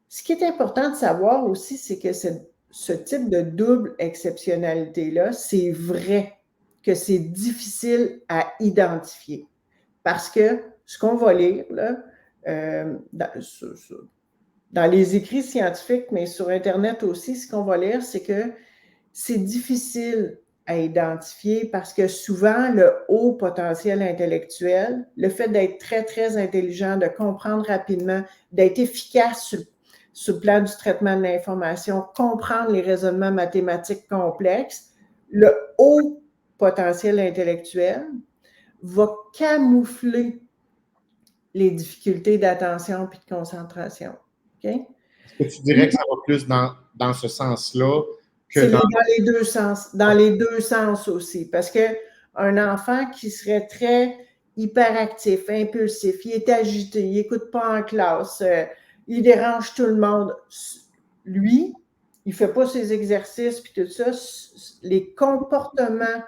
Ce qui est important de savoir aussi, c'est que ce type de double exceptionnalité-là, c'est vrai que c'est difficile à identifier. Parce que ce qu'on va lire là, dans les écrits scientifiques, mais sur Internet aussi, ce qu'on va lire, c'est que c'est difficile à identifier parce que souvent, le haut potentiel intellectuel, le fait d'être très, très intelligent, de comprendre rapidement, d'être efficace sur le plan du traitement de l'information, comprendre les raisonnements mathématiques complexes, le haut potentiel intellectuel va camoufler les difficultés d'attention puis de concentration. Okay? Est-ce que tu dirais que ça va plus dans ce sens-là que c'est dans... dans les deux sens. Dans les deux sens aussi. Parce qu'un enfant qui serait très hyperactif, impulsif, il est agité, il n'écoute pas en classe, il dérange tout le monde. Lui, il ne fait pas ses exercices puis tout ça. Les comportements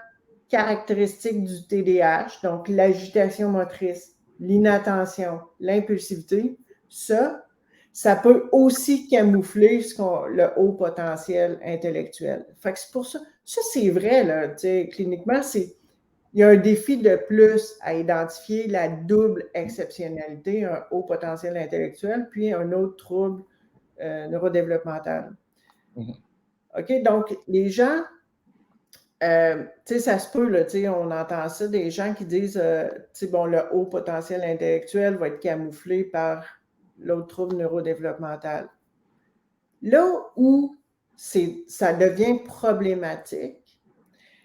caractéristiques du TDAH, donc l'agitation motrice, l'inattention, l'impulsivité, ça peut aussi camoufler le haut potentiel intellectuel. Fait que c'est pour ça. Ça, c'est vrai, là, cliniquement, il y a un défi de plus à identifier la double exceptionnalité, un haut potentiel intellectuel, puis un autre trouble neurodéveloppemental. OK, donc les gens, ça se peut, là, on entend ça, des gens qui disent, bon, le haut potentiel intellectuel va être camouflé par l'autre trouble neurodéveloppemental. Là où ça devient problématique,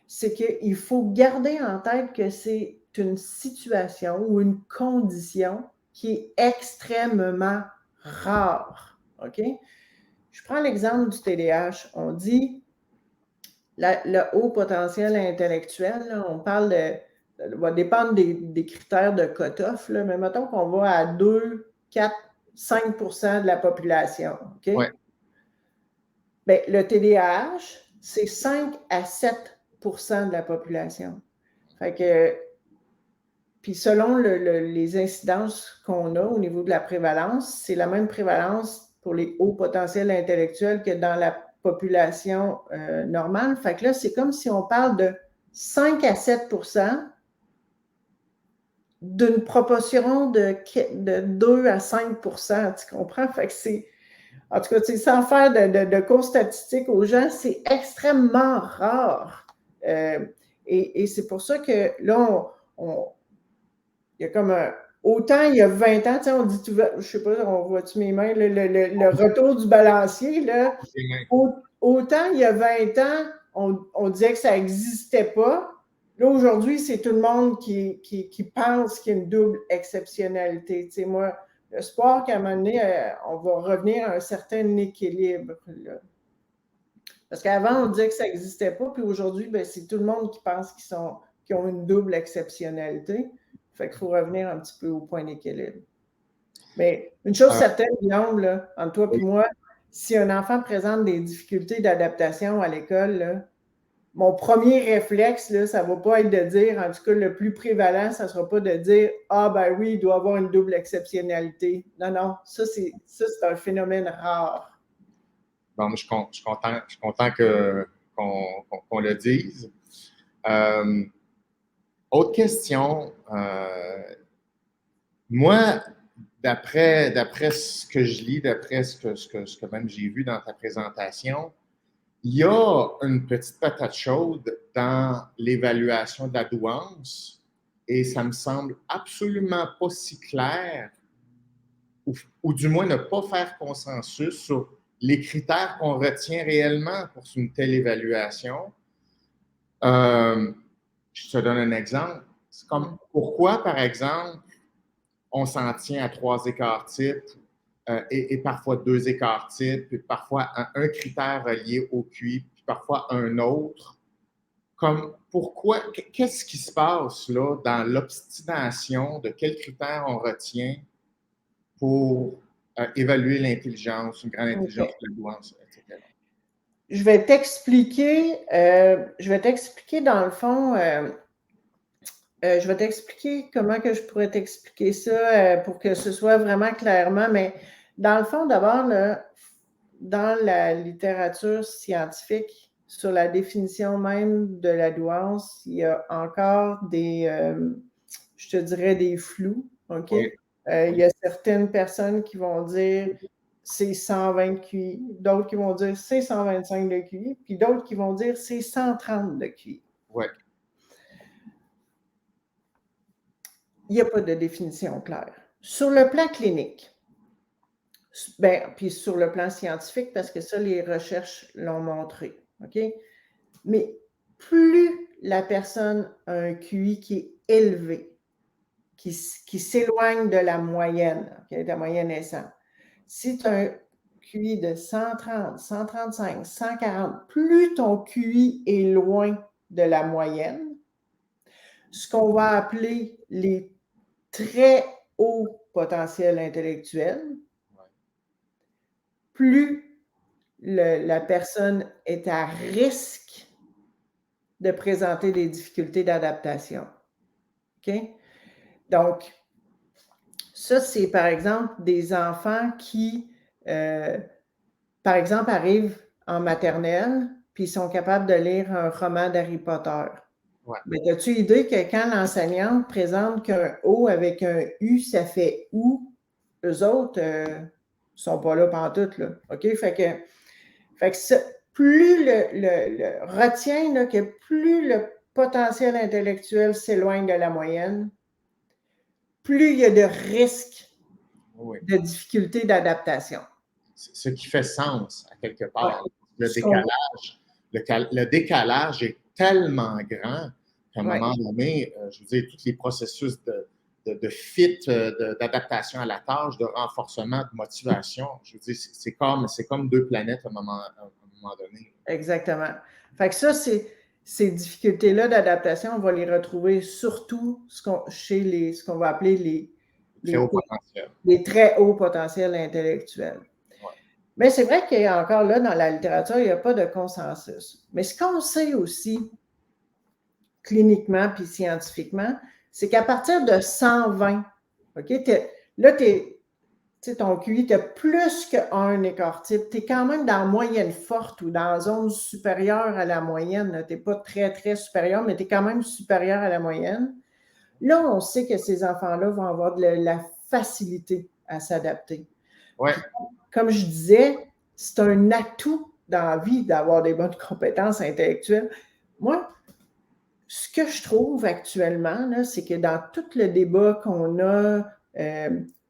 c'est qu'il faut garder en tête que c'est une situation ou une condition qui est extrêmement rare. OK? Je prends l'exemple du TDAH. On dit le haut potentiel intellectuel, là, on parle ça va dépendre des critères de cut-off, mais mettons qu'on va à 2, 4, 5% de la population. OK? Ouais. Bien, le TDAH, c'est 5 à 7% de la population. Fait que, puis selon les incidences qu'on a au niveau de la prévalence, c'est la même prévalence pour les hauts potentiels intellectuels que dans la population normale. Fait que là, c'est comme si on parle de 5 à 7% d'une proportion de 2 à 5%, tu comprends? Fait que c'est, en tout cas, sans faire de cours statistiques aux gens, c'est extrêmement rare. Et c'est pour ça que là, il y a comme un... Autant il y a 20 ans, on dit, je sais pas, on voit-tu mes mains, le retour du balancier, là, autant il y a 20 ans, on disait que ça n'existait pas. Là, aujourd'hui, c'est tout le monde qui pense qu'il y a une double exceptionnalité. Tu sais, moi, l'espoir qu'à un moment donné, on va revenir à un certain équilibre. Là. Parce qu'avant, on disait que ça n'existait pas, puis aujourd'hui, ben, c'est tout le monde qui pense qu'ils ont une double exceptionnalité. Fait qu'il faut revenir un petit peu au point d'équilibre. Mais une chose certaine, Guillaume, là, entre toi et moi, si un enfant présente des difficultés d'adaptation à l'école, là, mon premier réflexe, là, ça ne va pas être de dire, en tout cas, le plus prévalent, ça ne sera pas de dire « Ah, ben oui, il doit avoir une double exceptionnalité. » Non, ça, c'est un phénomène rare. Bon, je suis content qu'on le dise. Autre question. Moi, d'après ce que je lis, d'après ce que même j'ai vu dans ta présentation, il y a une petite patate chaude dans l'évaluation de la douance et ça me semble absolument pas si clair, ou du moins ne pas faire consensus sur les critères qu'on retient réellement pour une telle évaluation, je te donne un exemple. C'est comme pourquoi, par exemple, on s'en tient à 3 écarts types et parfois 2 écarts types, puis parfois un critère relié au QI, puis parfois un autre. Comme pourquoi, qu'est-ce qui se passe là dans l'obstination de quels critères on retient pour évaluer l'intelligence, une grande intelligence, la douance, etc. Je vais t'expliquer dans le fond, je vais t'expliquer comment que je pourrais t'expliquer ça pour que ce soit vraiment clairement, mais dans le fond, d'abord, dans la littérature scientifique, sur la définition même de la douance, il y a encore je te dirais, des flous, OK? Oui. Il y a certaines personnes qui vont dire c'est 120 QI, d'autres qui vont dire c'est 125 de QI, puis d'autres qui vont dire c'est 130 de QI. Oui. Il n'y a pas de définition claire. Sur le plan clinique, puis sur le plan scientifique, parce que ça, les recherches l'ont montré, OK? Mais plus la personne a un QI qui est élevé, qui s'éloigne de la moyenne, okay? La moyenne est 100. Si tu as un QI de 130, 135, 140, plus ton QI est loin de la moyenne, ce qu'on va appeler les très hauts potentiels intellectuels, plus la personne est à risque de présenter des difficultés d'adaptation. OK? Donc, ça, c'est par exemple des enfants qui, par exemple, arrivent en maternelle, puis ils sont capables de lire un roman d'Harry Potter. Ouais. Mais as-tu idée que quand l'enseignante présente qu'un O avec un U, ça fait OU, eux autres sont pas là pantoute, là. OK? Fait que ça, plus retiens là, que plus le potentiel intellectuel s'éloigne de la moyenne, plus il y a de risques de difficultés d'adaptation. Ce qui fait sens, à quelque part. Ouais. Le décalage est tellement grand qu'à un moment donné, je veux dire, tous les processus de fit, d'adaptation à la tâche, de renforcement, de motivation, je veux dire, c'est comme deux planètes à un moment donné. Exactement. Fait que ça, ces difficultés-là d'adaptation, on va les retrouver surtout chez ce qu'on va appeler les très hauts potentiels intellectuels. Ouais. Mais c'est vrai qu'il y a encore là, dans la littérature, il n'y a pas de consensus. Mais ce qu'on sait aussi, cliniquement puis scientifiquement, c'est qu'à partir de 120, OK, là, ton QI, tu as plus qu'un écart type. Tu es quand même dans la moyenne forte ou dans la zone supérieure à la moyenne. Tu n'es pas très, très supérieur, mais tu es quand même supérieur à la moyenne. Là, on sait que ces enfants-là vont avoir de la facilité à s'adapter. Ouais. Comme je disais, c'est un atout dans la vie d'avoir des bonnes compétences intellectuelles. Moi, ce que je trouve actuellement, c'est que dans tout le débat qu'on a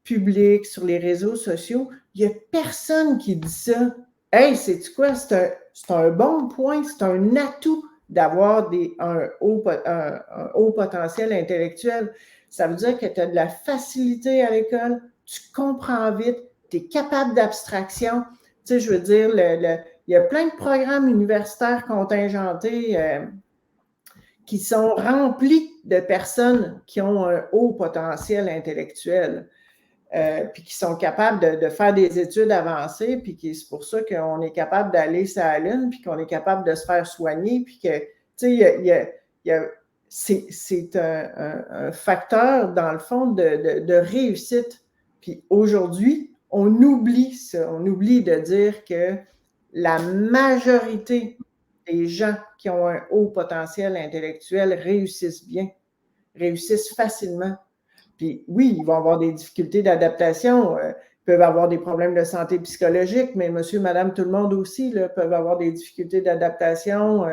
public sur les réseaux sociaux, il n'y a personne qui dit ça. Hey, sais-tu quoi? C'est un bon point, c'est un atout d'avoir un haut potentiel intellectuel. Ça veut dire que tu as de la facilité à l'école, tu comprends vite, tu es capable d'abstraction. Tu sais, je veux dire, il y a plein de programmes universitaires contingentés qui sont remplis de personnes qui ont un haut potentiel intellectuel, puis qui sont capables de faire des études avancées, puis c'est pour ça qu'on est capable d'aller sur la Lune, puis qu'on est capable de se faire soigner, puis que, tu sais, c'est un facteur, dans le fond, de réussite. Puis aujourd'hui, on oublie ça, on oublie de dire que la majorité des gens qui ont un haut potentiel intellectuel réussissent bien, réussissent facilement. Puis oui, ils vont avoir des difficultés d'adaptation, peuvent avoir des problèmes de santé psychologique, mais monsieur, madame, tout le monde aussi là, peuvent avoir des difficultés d'adaptation,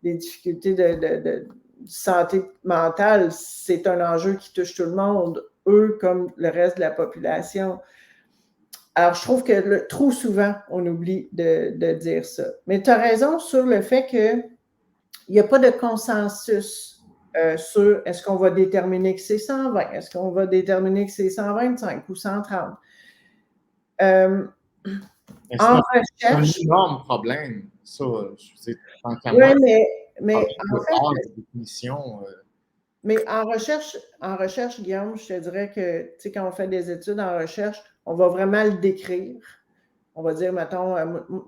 des difficultés de santé mentale. C'est un enjeu qui touche tout le monde, eux comme le reste de la population. Alors, je trouve que trop souvent, on oublie de dire ça. Mais tu as raison sur le fait qu'il n'y a pas de consensus sur est-ce qu'on va déterminer que c'est 120, est-ce qu'on va déterminer que c'est 125 ou 130. En C'est un recherche. énorme problème, ça. Oui, mais en fait. De définition. Mais en recherche, Guillaume, je te dirais que, tu sais, quand on fait des études en recherche, on va vraiment le décrire. On va dire, mettons,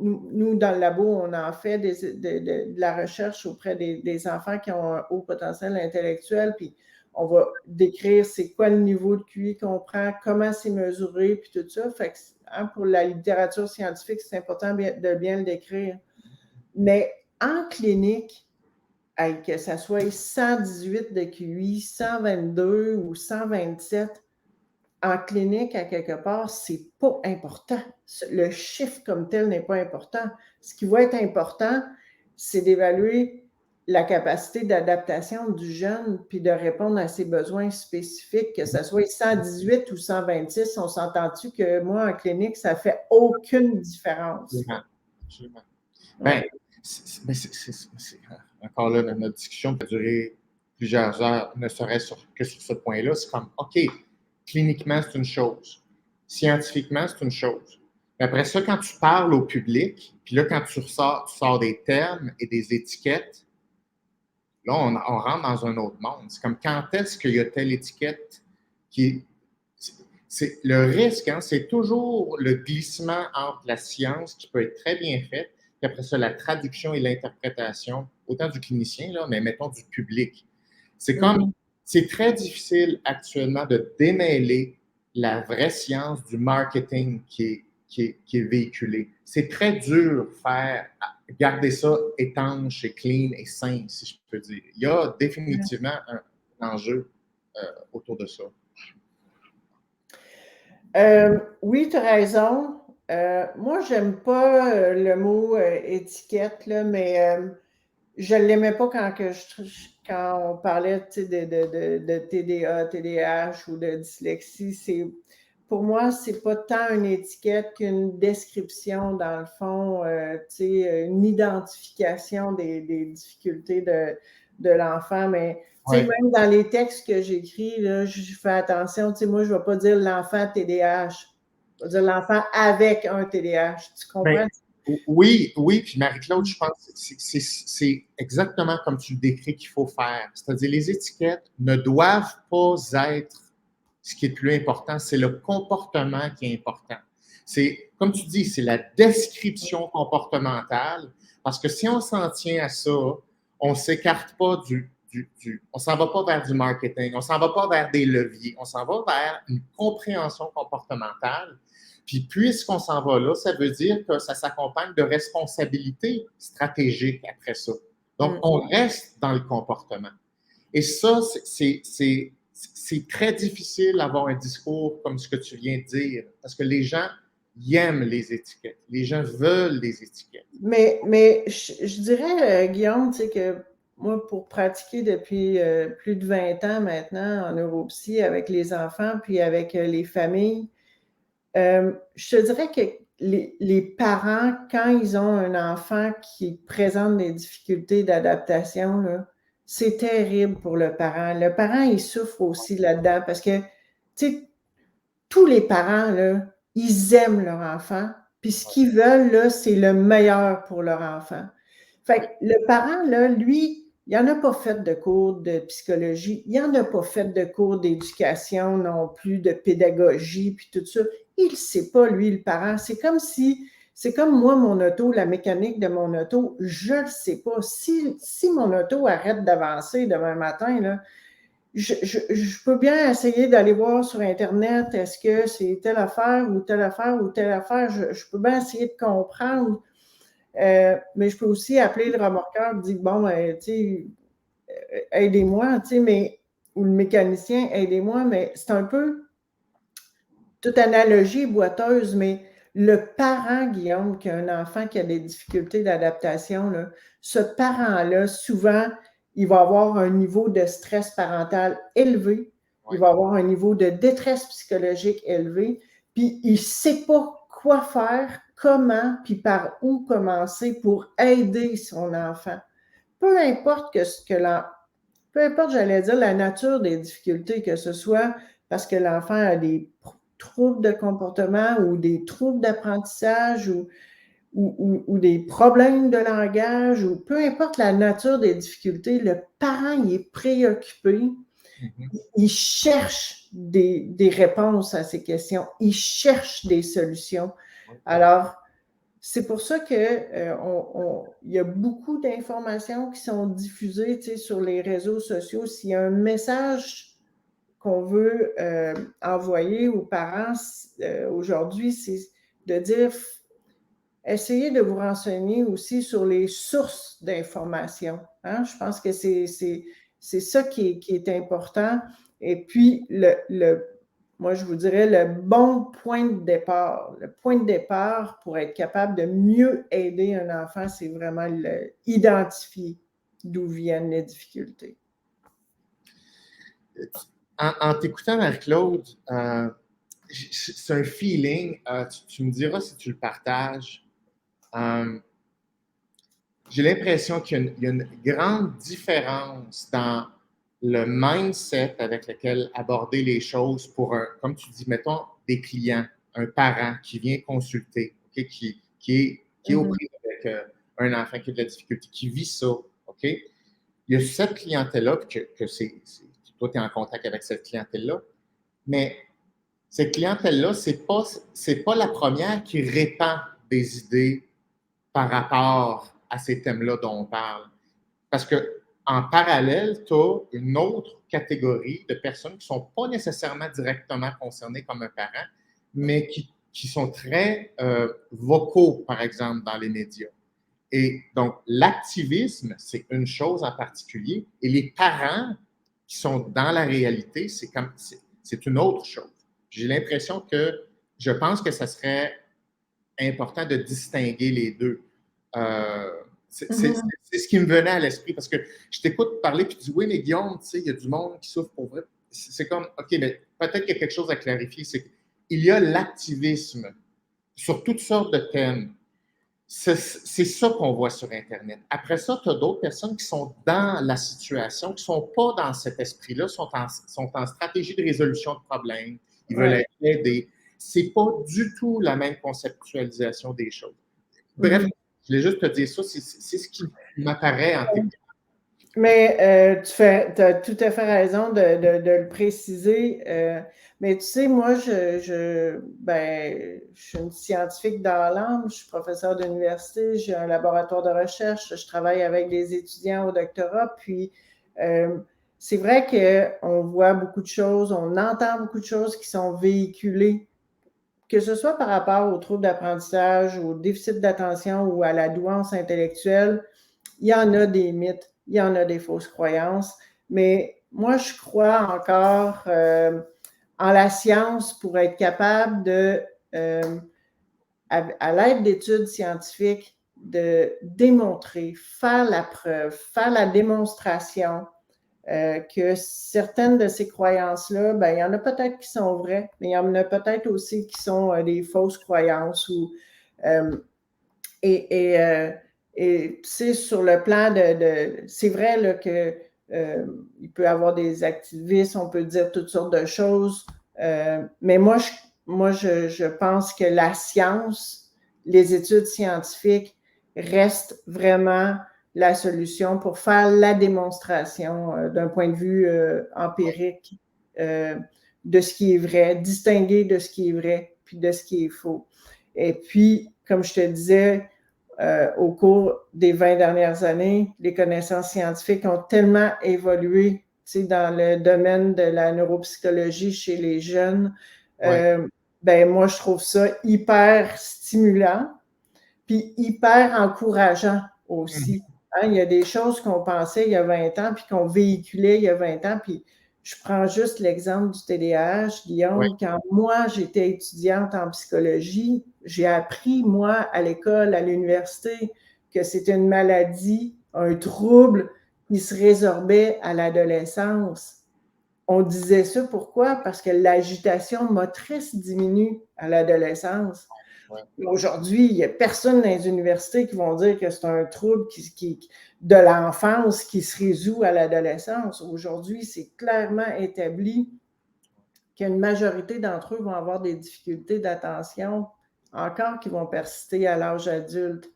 nous, dans le labo, on en fait de la recherche auprès des enfants qui ont un haut potentiel intellectuel, puis on va décrire c'est quoi le niveau de QI qu'on prend, comment c'est mesuré, puis tout ça. Fait que, pour la littérature scientifique, c'est important de bien le décrire. Mais en clinique, que ça soit 118 de QI, 122 ou 127, en clinique, à quelque part, c'est pas important. Le chiffre comme tel n'est pas important. Ce qui va être important, c'est d'évaluer la capacité d'adaptation du jeune puis de répondre à ses besoins spécifiques, que ce soit 118 ou 126. On s'entend-tu que moi, en clinique, ça fait aucune différence? Absolument. Ben, encore là, notre discussion peut durer plusieurs heures, ne serait-ce que sur ce point-là. C'est comme, OK, cliniquement, c'est une chose. Scientifiquement, c'est une chose. Mais après ça, quand tu parles au public, puis là, quand tu sors des termes et des étiquettes, là, on rentre dans un autre monde. C'est comme, quand est-ce qu'il y a telle étiquette qui... le risque, hein, c'est toujours le glissement entre la science qui peut être très bien faite, puis après ça, la traduction et l'interprétation, autant du clinicien, là, mais mettons du public. C'est comme, c'est très difficile actuellement de démêler la vraie science du marketing qui est véhiculé. C'est très dur garder ça étanche et clean et sain, si je peux dire. Il y a définitivement un enjeu autour de ça. Oui, tu as raison. Moi, j'aime pas le mot étiquette, là, mais je ne l'aimais pas quand on parlait de TDA, TDAH ou de dyslexie. Pour moi, ce n'est pas tant une étiquette qu'une description, dans le fond, une identification des difficultés de l'enfant. Mais même dans les textes que j'écris, je fais attention. Moi, je ne vais pas dire l'enfant TDAH. Je vais dire l'enfant avec un TDAH. Tu comprends? Oui, puis Marie-Claude, je pense que c'est exactement comme tu le décris qu'il faut faire. C'est-à-dire, les étiquettes ne doivent pas être ce qui est le plus important, c'est le comportement qui est important. C'est, comme tu dis, c'est la description comportementale, parce que si on s'en tient à ça, on ne s'écarte pas on s'en va pas vers du marketing, on s'en va pas vers des leviers, on s'en va vers une compréhension comportementale. Puis puisqu'on s'en va là, ça veut dire que ça s'accompagne de responsabilités stratégiques après ça. Donc, on reste dans le comportement. Et ça, c'est très difficile d'avoir un discours comme ce que tu viens de dire, parce que les gens aiment les étiquettes. Les gens veulent les étiquettes. Mais je dirais, Guillaume, tu sais que moi, pour pratiquer depuis plus de 20 ans maintenant en neuropsy avec les enfants puis avec les familles, je te dirais que les parents, quand ils ont un enfant qui présente des difficultés d'adaptation, c'est terrible pour le parent. Le parent, il souffre aussi là-dedans parce que, tu sais, tous les parents, là, ils aiment leur enfant, puis ce qu'ils veulent, là, c'est le meilleur pour leur enfant. Fait que le parent, là, lui, il n'en a pas fait de cours de psychologie, il n'en a pas fait de cours d'éducation non plus, de pédagogie, puis tout ça. Il ne sait pas, lui, le parent. C'est comme moi, mon auto, la mécanique de mon auto, je ne le sais pas. Si mon auto arrête d'avancer demain matin, là, je peux bien essayer d'aller voir sur Internet, est-ce que c'est telle affaire ou telle affaire ou telle affaire. Je peux bien essayer de comprendre. Mais je peux aussi appeler le remorqueur et dire, bon, tu sais, aidez-moi, tu sais, ou le mécanicien, aidez-moi, mais c'est un peu toute analogie boiteuse, mais le parent, Guillaume, qui a un enfant qui a des difficultés d'adaptation, là, ce parent-là, souvent, il va avoir un niveau de stress parental élevé, il va avoir un niveau de détresse psychologique élevé, puis il ne sait pas quoi faire, comment, puis par où commencer pour aider son enfant. Peu importe peu importe, j'allais dire, la nature des difficultés, que ce soit parce que l'enfant a des troubles de comportement ou des troubles d'apprentissage ou des problèmes de langage, ou peu importe la nature des difficultés, le parent il est préoccupé, il cherche des réponses à ces questions, il cherche des solutions. Alors, c'est pour ça qu'il y a beaucoup d'informations qui sont diffusées sur les réseaux sociaux. S'il y a un message qu'on veut envoyer aux parents aujourd'hui, c'est de dire, essayez de vous renseigner aussi sur les sources d'informations. Hein? Je pense que c'est ça qui est important. Et puis, moi, je vous dirais le bon point de départ. Le point de départ pour être capable de mieux aider un enfant, c'est vraiment identifier d'où viennent les difficultés. En t'écoutant, Marie-Claude, c'est un feeling, tu me diras si tu le partages. J'ai l'impression qu'il y a une grande différence dans le mindset avec lequel aborder les choses pour comme tu dis, mettons, des clients, un parent qui vient consulter, okay, qui est aux prises avec un enfant qui a de la difficulté, qui vit ça, OK? Il y a cette clientèle-là, toi, tu es en contact avec cette clientèle-là, mais cette clientèle-là, c'est pas la première qui répand des idées par rapport à ces thèmes-là dont on parle. Parce que en parallèle, tu as une autre catégorie de personnes qui ne sont pas nécessairement directement concernées comme un parent, mais qui sont très vocaux, par exemple, dans les médias. Et donc, l'activisme, c'est une chose en particulier, et les parents qui sont dans la réalité, c'est une autre chose. J'ai l'impression je pense que ça serait important de distinguer les deux. C'est ce qui me venait à l'esprit parce que je t'écoute parler puis tu dis oui, mais Guillaume, tu sais, il y a du monde qui souffre pour vrai. C'est comme, OK, mais peut-être qu'il y a quelque chose à clarifier. C'est qu'il y a l'activisme sur toutes sortes de thèmes. C'est ça qu'on voit sur Internet. Après ça, tu as d'autres personnes qui sont dans la situation, qui ne sont pas dans cet esprit-là, sont en stratégie de résolution de problèmes. Ils veulent aider. C'est pas du tout la même conceptualisation des choses. Bref, je voulais juste te dire ça, c'est ce qui m'apparaît en t'écoutant. Mais tu as tout à fait raison de le préciser. Mais tu sais, moi, je suis une scientifique dans l'âme, je suis professeure d'université, j'ai un laboratoire de recherche, je travaille avec des étudiants au doctorat, puis c'est vrai qu'on voit beaucoup de choses, on entend beaucoup de choses qui sont véhiculées, que ce soit par rapport aux troubles d'apprentissage, au déficit d'attention ou à la douance intellectuelle. Il y en a des mythes, il y en a des fausses croyances, mais moi, je crois encore en la science pour être capable de, à l'aide d'études scientifiques, de démontrer, faire la preuve, faire la démonstration que certaines de ces croyances-là, ben, il y en a peut-être qui sont vraies, mais il y en a peut-être aussi qui sont des fausses croyances. Et tu sais, sur le plan c'est vrai là, que il peut y avoir des activistes, on peut dire toutes sortes de choses, mais moi, je pense que la science, les études scientifiques restent vraiment la solution pour faire la démonstration d'un point de vue empirique de ce qui est vrai, distinguer de ce qui est vrai puis de ce qui est faux. Et puis, comme je te disais, au cours des 20 dernières années, les connaissances scientifiques ont tellement évolué dans le domaine de la neuropsychologie chez les jeunes. Ben, moi, je trouve ça hyper stimulant puis hyper encourageant aussi. Hein? Il y a des choses qu'on pensait il y a 20 ans puis qu'on véhiculait il y a 20 ans. Puis je prends juste l'exemple du TDAH, Guillaume. Quand moi, j'étais étudiante en psychologie, j'ai appris, moi, à l'école, à l'université, que c'était une maladie, un trouble qui se résorbait à l'adolescence. On disait ça pourquoi? Parce que l'agitation motrice diminue à l'adolescence. Ouais. Aujourd'hui, il n'y a personne dans les universités qui vont dire que c'est un trouble de l'enfance qui se résout à l'adolescence. Aujourd'hui, c'est clairement établi qu'une majorité d'entre eux vont avoir des difficultés d'attention encore qui vont persister à l'âge adulte.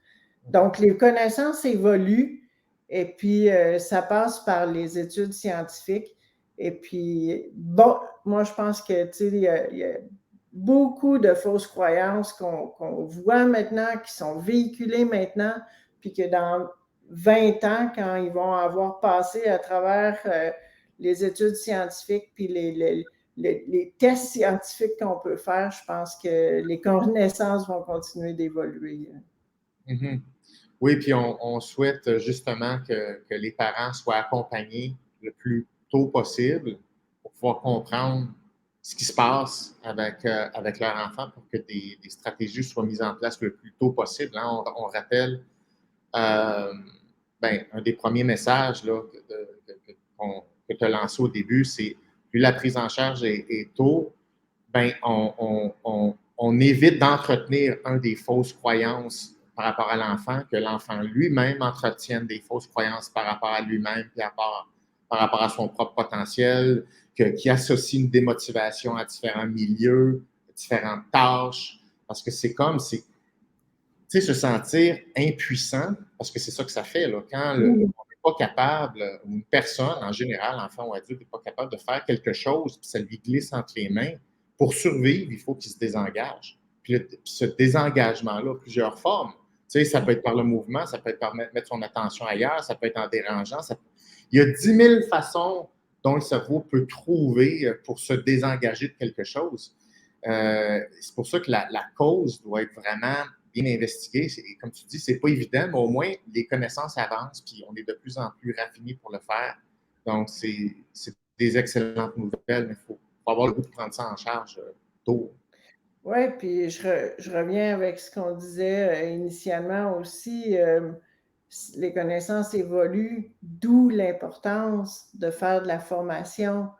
Donc, les connaissances évoluent et puis ça passe par les études scientifiques. Et puis, bon, moi, je pense que, tu sais, il y a beaucoup de fausses croyances qu'on voit maintenant, qui sont véhiculées maintenant, puis que dans 20 ans, quand ils vont avoir passé à travers les études scientifiques, puis les tests scientifiques qu'on peut faire, je pense que les connaissances vont continuer d'évoluer. Mm-hmm. Oui, puis on souhaite justement que les parents soient accompagnés le plus tôt possible pour pouvoir comprendre ce qui se passe avec leur enfant pour que des stratégies soient mises en place le plus tôt possible. Hein. On rappelle, un des premiers messages là, que tu as lancé au début, c'est plus la prise en charge est tôt, on évite d'entretenir des fausses croyances par rapport à l'enfant, que l'enfant lui-même entretienne des fausses croyances par rapport à lui-même, puis par rapport à son propre potentiel, qui associe une démotivation à différents milieux, différentes tâches, parce que c'est comme, tu sais, se sentir impuissant, parce que c'est ça que ça fait, là, quand on n'est pas capable, ou une personne en général, enfant ou adulte, n'est pas capable de faire quelque chose, puis ça lui glisse entre les mains. Pour survivre, il faut qu'il se désengage. Puis ce désengagement-là a plusieurs formes. Tu sais, ça peut être par le mouvement, ça peut être par mettre son attention ailleurs, ça peut être en dérangeant. Il y a 10 000 façons dont le cerveau peut trouver pour se désengager de quelque chose. C'est pour ça que la cause doit être vraiment bien investiguée. Et comme tu dis, c'est pas évident, mais au moins, les connaissances avancent, puis on est de plus en plus raffinés pour le faire. Donc, c'est des excellentes nouvelles, mais il faut avoir le goût de prendre ça en charge tôt. Oui, puis je reviens avec ce qu'on disait initialement aussi. Les connaissances évoluent, d'où l'importance de faire de la formation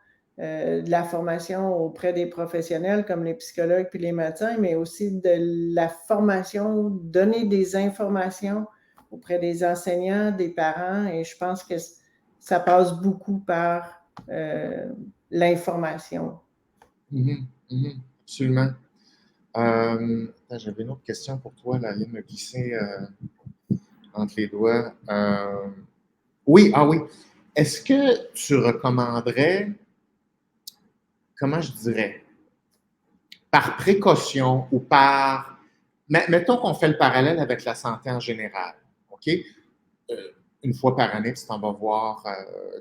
auprès des professionnels comme les psychologues puis les médecins, mais aussi de la formation, donner des informations auprès des enseignants, des parents, et je pense que ça passe beaucoup par l'information. Mm-hmm, mm-hmm, absolument. J'avais une autre question pour toi, là, elle vient de me glisser entre les doigts. Oui, ah oui. Est-ce que tu recommanderais, comment je dirais, par précaution ou par... Mettons qu'on fait le parallèle avec la santé en général, OK? Une fois par année, tu t'en vas voir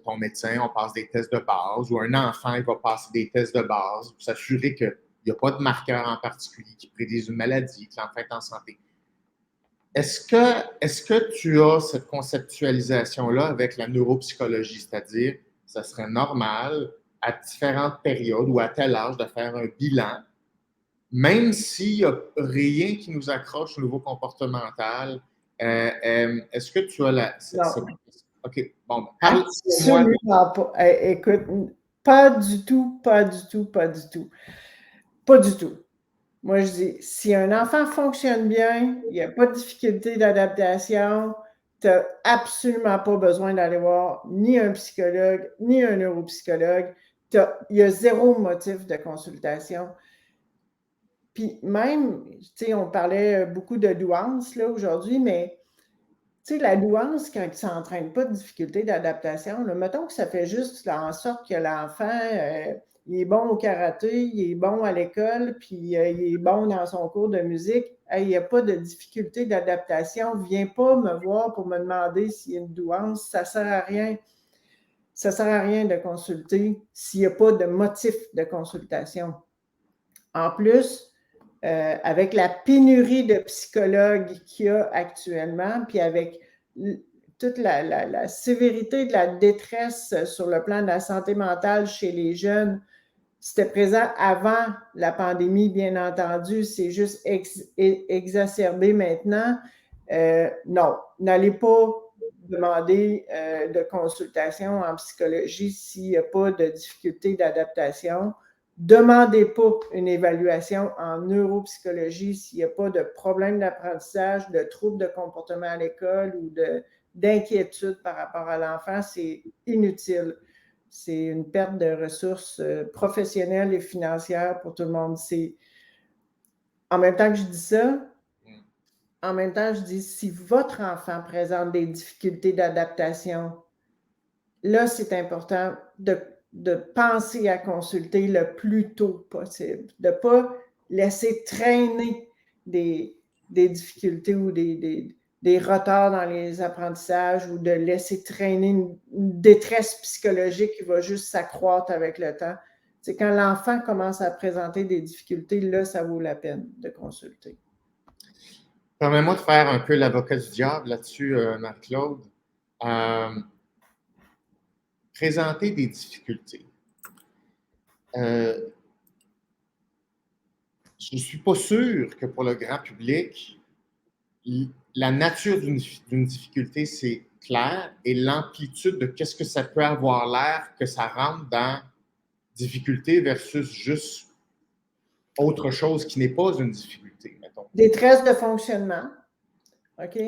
ton médecin, on passe des tests de base, ou un enfant, il va passer des tests de base pour s'assurer qu'il n'y a pas de marqueur en particulier qui prédise une maladie, que l'enfant est en santé. Est-ce que tu as cette conceptualisation-là avec la neuropsychologie, c'est-à-dire, ça serait normal à différentes périodes ou à tel âge de faire un bilan, même s'il n'y a rien qui nous accroche au niveau comportemental? Est-ce que tu as Non. OK, bon, parle-moi. Absolument pas. Écoute, pas du tout, pas du tout, pas du tout. Pas du tout. Moi, je dis, si un enfant fonctionne bien, il n'y a pas de difficulté d'adaptation, tu n'as absolument pas besoin d'aller voir ni un psychologue, ni un neuropsychologue. Il y a zéro motif de consultation. Puis même, tu sais, on parlait beaucoup de douance là aujourd'hui, mais tu sais, la douance, quand ça n'entraîne pas de difficulté d'adaptation, mettons que ça fait juste en sorte que l'enfant, il est bon au karaté, il est bon à l'école, puis il est bon dans son cours de musique, il n'y a pas de difficulté d'adaptation, viens pas me voir pour me demander s'il y a une douance, ça ne sert à rien. Ça ne sert à rien de consulter s'il n'y a pas de motif de consultation. En plus, avec la pénurie de psychologues qu'il y a actuellement, puis avec toute la sévérité de la détresse sur le plan de la santé mentale chez les jeunes, c'était présent avant la pandémie, bien entendu, c'est juste exacerbé maintenant. Non, n'allez pas demander de consultation en psychologie s'il n'y a pas de difficulté d'adaptation. demandez pas une évaluation en neuropsychologie s'il n'y a pas de problème d'apprentissage, de troubles de comportement à l'école ou d'inquiétude par rapport à l'enfant. C'est inutile. C'est une perte de ressources professionnelles et financières pour tout le monde. En même temps que je dis ça, en même temps, je dis, si votre enfant présente des difficultés d'adaptation, là, c'est important de penser à consulter le plus tôt possible, de ne pas laisser traîner des difficultés ou des retards dans les apprentissages ou de laisser traîner une détresse psychologique qui va juste s'accroître avec le temps. C'est quand l'enfant commence à présenter des difficultés, là, ça vaut la peine de consulter. Permets-moi de faire un peu l'avocat du diable là-dessus, Marc-Claude. Présenter des difficultés. Je ne suis pas sûr que pour le grand public, la nature d'une difficulté, c'est clair, et l'amplitude de qu'est-ce que ça peut avoir l'air que ça rentre dans difficulté versus juste autre chose qui n'est pas une difficulté, mettons. Détresse de fonctionnement, OK?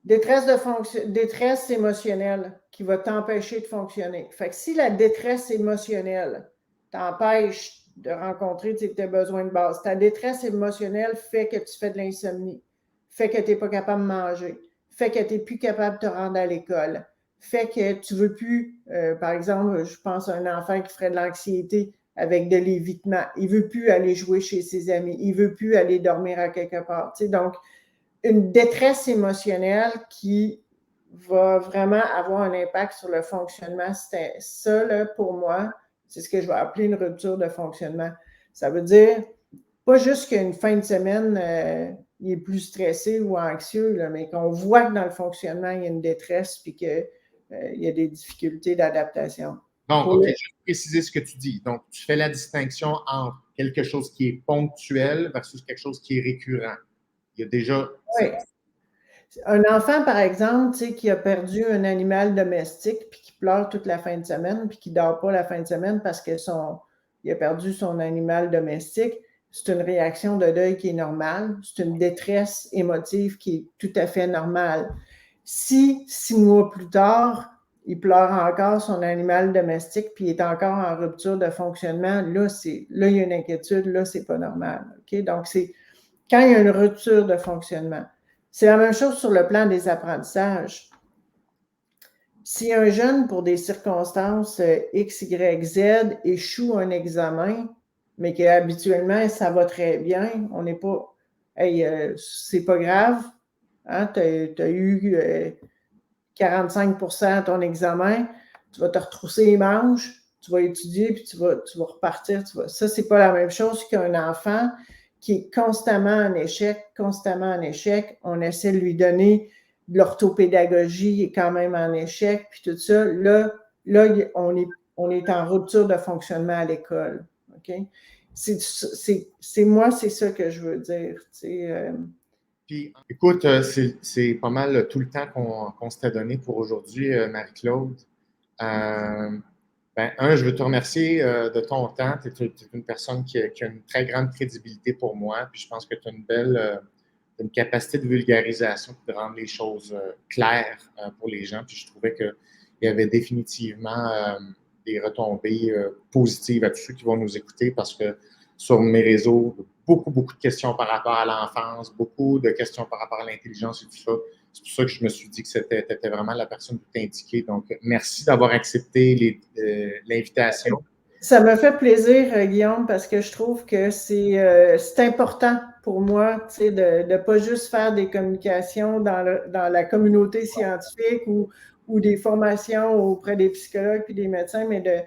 Détresse émotionnelle qui va t'empêcher de fonctionner. Fait que si la détresse émotionnelle t'empêche de rencontrer tes besoins de base, ta détresse émotionnelle fait que tu fais de l'insomnie, fait que tu n'es pas capable de manger, fait que tu n'es plus capable de te rendre à l'école, fait que tu ne veux plus, par exemple, je pense à un enfant qui ferait de l'anxiété avec de l'évitement. Il ne veut plus aller jouer chez ses amis, il ne veut plus aller dormir à quelque part. Donc, une détresse émotionnelle qui va vraiment avoir un impact sur le fonctionnement. Ça, là, pour moi, c'est ce que je vais appeler une rupture de fonctionnement. Ça veut dire pas juste qu'une fin de semaine, il est plus stressé ou anxieux, là, mais qu'on voit que dans le fonctionnement, il y a une détresse puis qu'il y a des difficultés d'adaptation. Donc, OK, je vais préciser ce que tu dis. Donc, tu fais la distinction entre quelque chose qui est ponctuel versus quelque chose qui est récurrent. Il y a déjà... Oui. Un enfant, par exemple, qui a perdu un animal domestique puis qui pleure toute la fin de semaine puis qui ne dort pas la fin de semaine parce qu'il a perdu son animal domestique, c'est une réaction de deuil qui est normale. C'est une détresse émotive qui est tout à fait normale. Si 6 mois plus tard, il pleure encore son animal domestique puis il est encore en rupture de fonctionnement, là, il y a une inquiétude, là, c'est pas normal. Okay? Donc, c'est quand il y a une rupture de fonctionnement. C'est la même chose sur le plan des apprentissages. Si un jeune, pour des circonstances X, Y, Z, échoue un examen, mais qu'habituellement, ça va très bien, on n'est pas... Hey, c'est pas grave, hein, tu as eu 45% à ton examen, tu vas te retrousser les manches, tu vas étudier, puis tu vas repartir. Ça, c'est pas la même chose qu'un enfant qui est constamment en échec. On essaie de lui donner de l'orthopédagogie, il est quand même en échec, puis tout ça. Là on est en rupture de fonctionnement à l'école. OK? Moi, c'est ça que je veux dire. Puis, écoute, c'est pas mal tout le temps qu'on s'était donné pour aujourd'hui, Marie-Claude. Je veux te remercier de ton temps. Tu es une personne qui a une très grande crédibilité pour moi. Puis je pense que tu as une capacité de vulgarisation de rendre les choses claires pour les gens. Puis je trouvais qu'il y avait définitivement des retombées positives à tous ceux qui vont nous écouter parce que sur mes réseaux, beaucoup de questions par rapport à l'enfance, beaucoup de questions par rapport à l'intelligence et tout ça. C'est pour ça que je me suis dit que tu étais vraiment la personne tout indiquée. Donc, merci d'avoir accepté l'invitation. Ça me fait plaisir, Guillaume, parce que je trouve que c'est important pour moi de ne pas juste faire des communications dans la communauté scientifique ou des formations auprès des psychologues et des médecins, mais de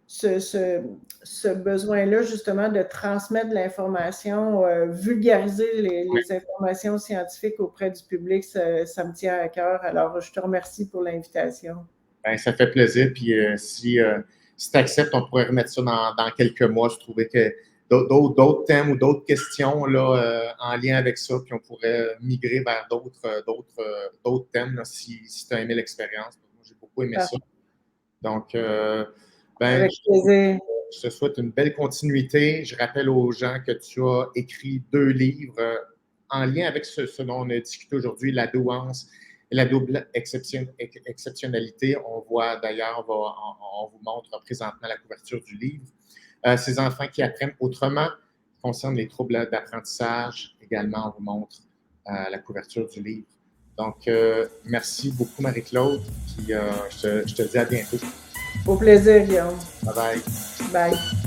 ce besoin-là, justement, de transmettre l'information, vulgariser les informations scientifiques auprès du public, ça me tient à cœur. Alors, je te remercie pour l'invitation. Bien, ça fait plaisir. Puis si tu acceptes, on pourrait remettre ça dans quelques mois. Je trouvais que d'autres thèmes ou d'autres questions là, en lien avec ça, puis on pourrait migrer vers d'autres thèmes là, si tu as aimé l'expérience. Moi, j'ai beaucoup aimé ça. Donc, avec plaisir. je te souhaite une belle continuité. Je rappelle aux gens que tu as écrit 2 livres en lien avec ce dont on a discuté aujourd'hui, la douance et la double exceptionnalité. On voit d'ailleurs, on vous montre présentement la couverture du livre. Ces enfants qui apprennent autrement concerne les troubles d'apprentissage. Également, on vous montre la couverture du livre. Donc, merci beaucoup, Marie-Claude. Puis, je te dis à bientôt. Au plaisir, Guillaume. Bye bye. Bye.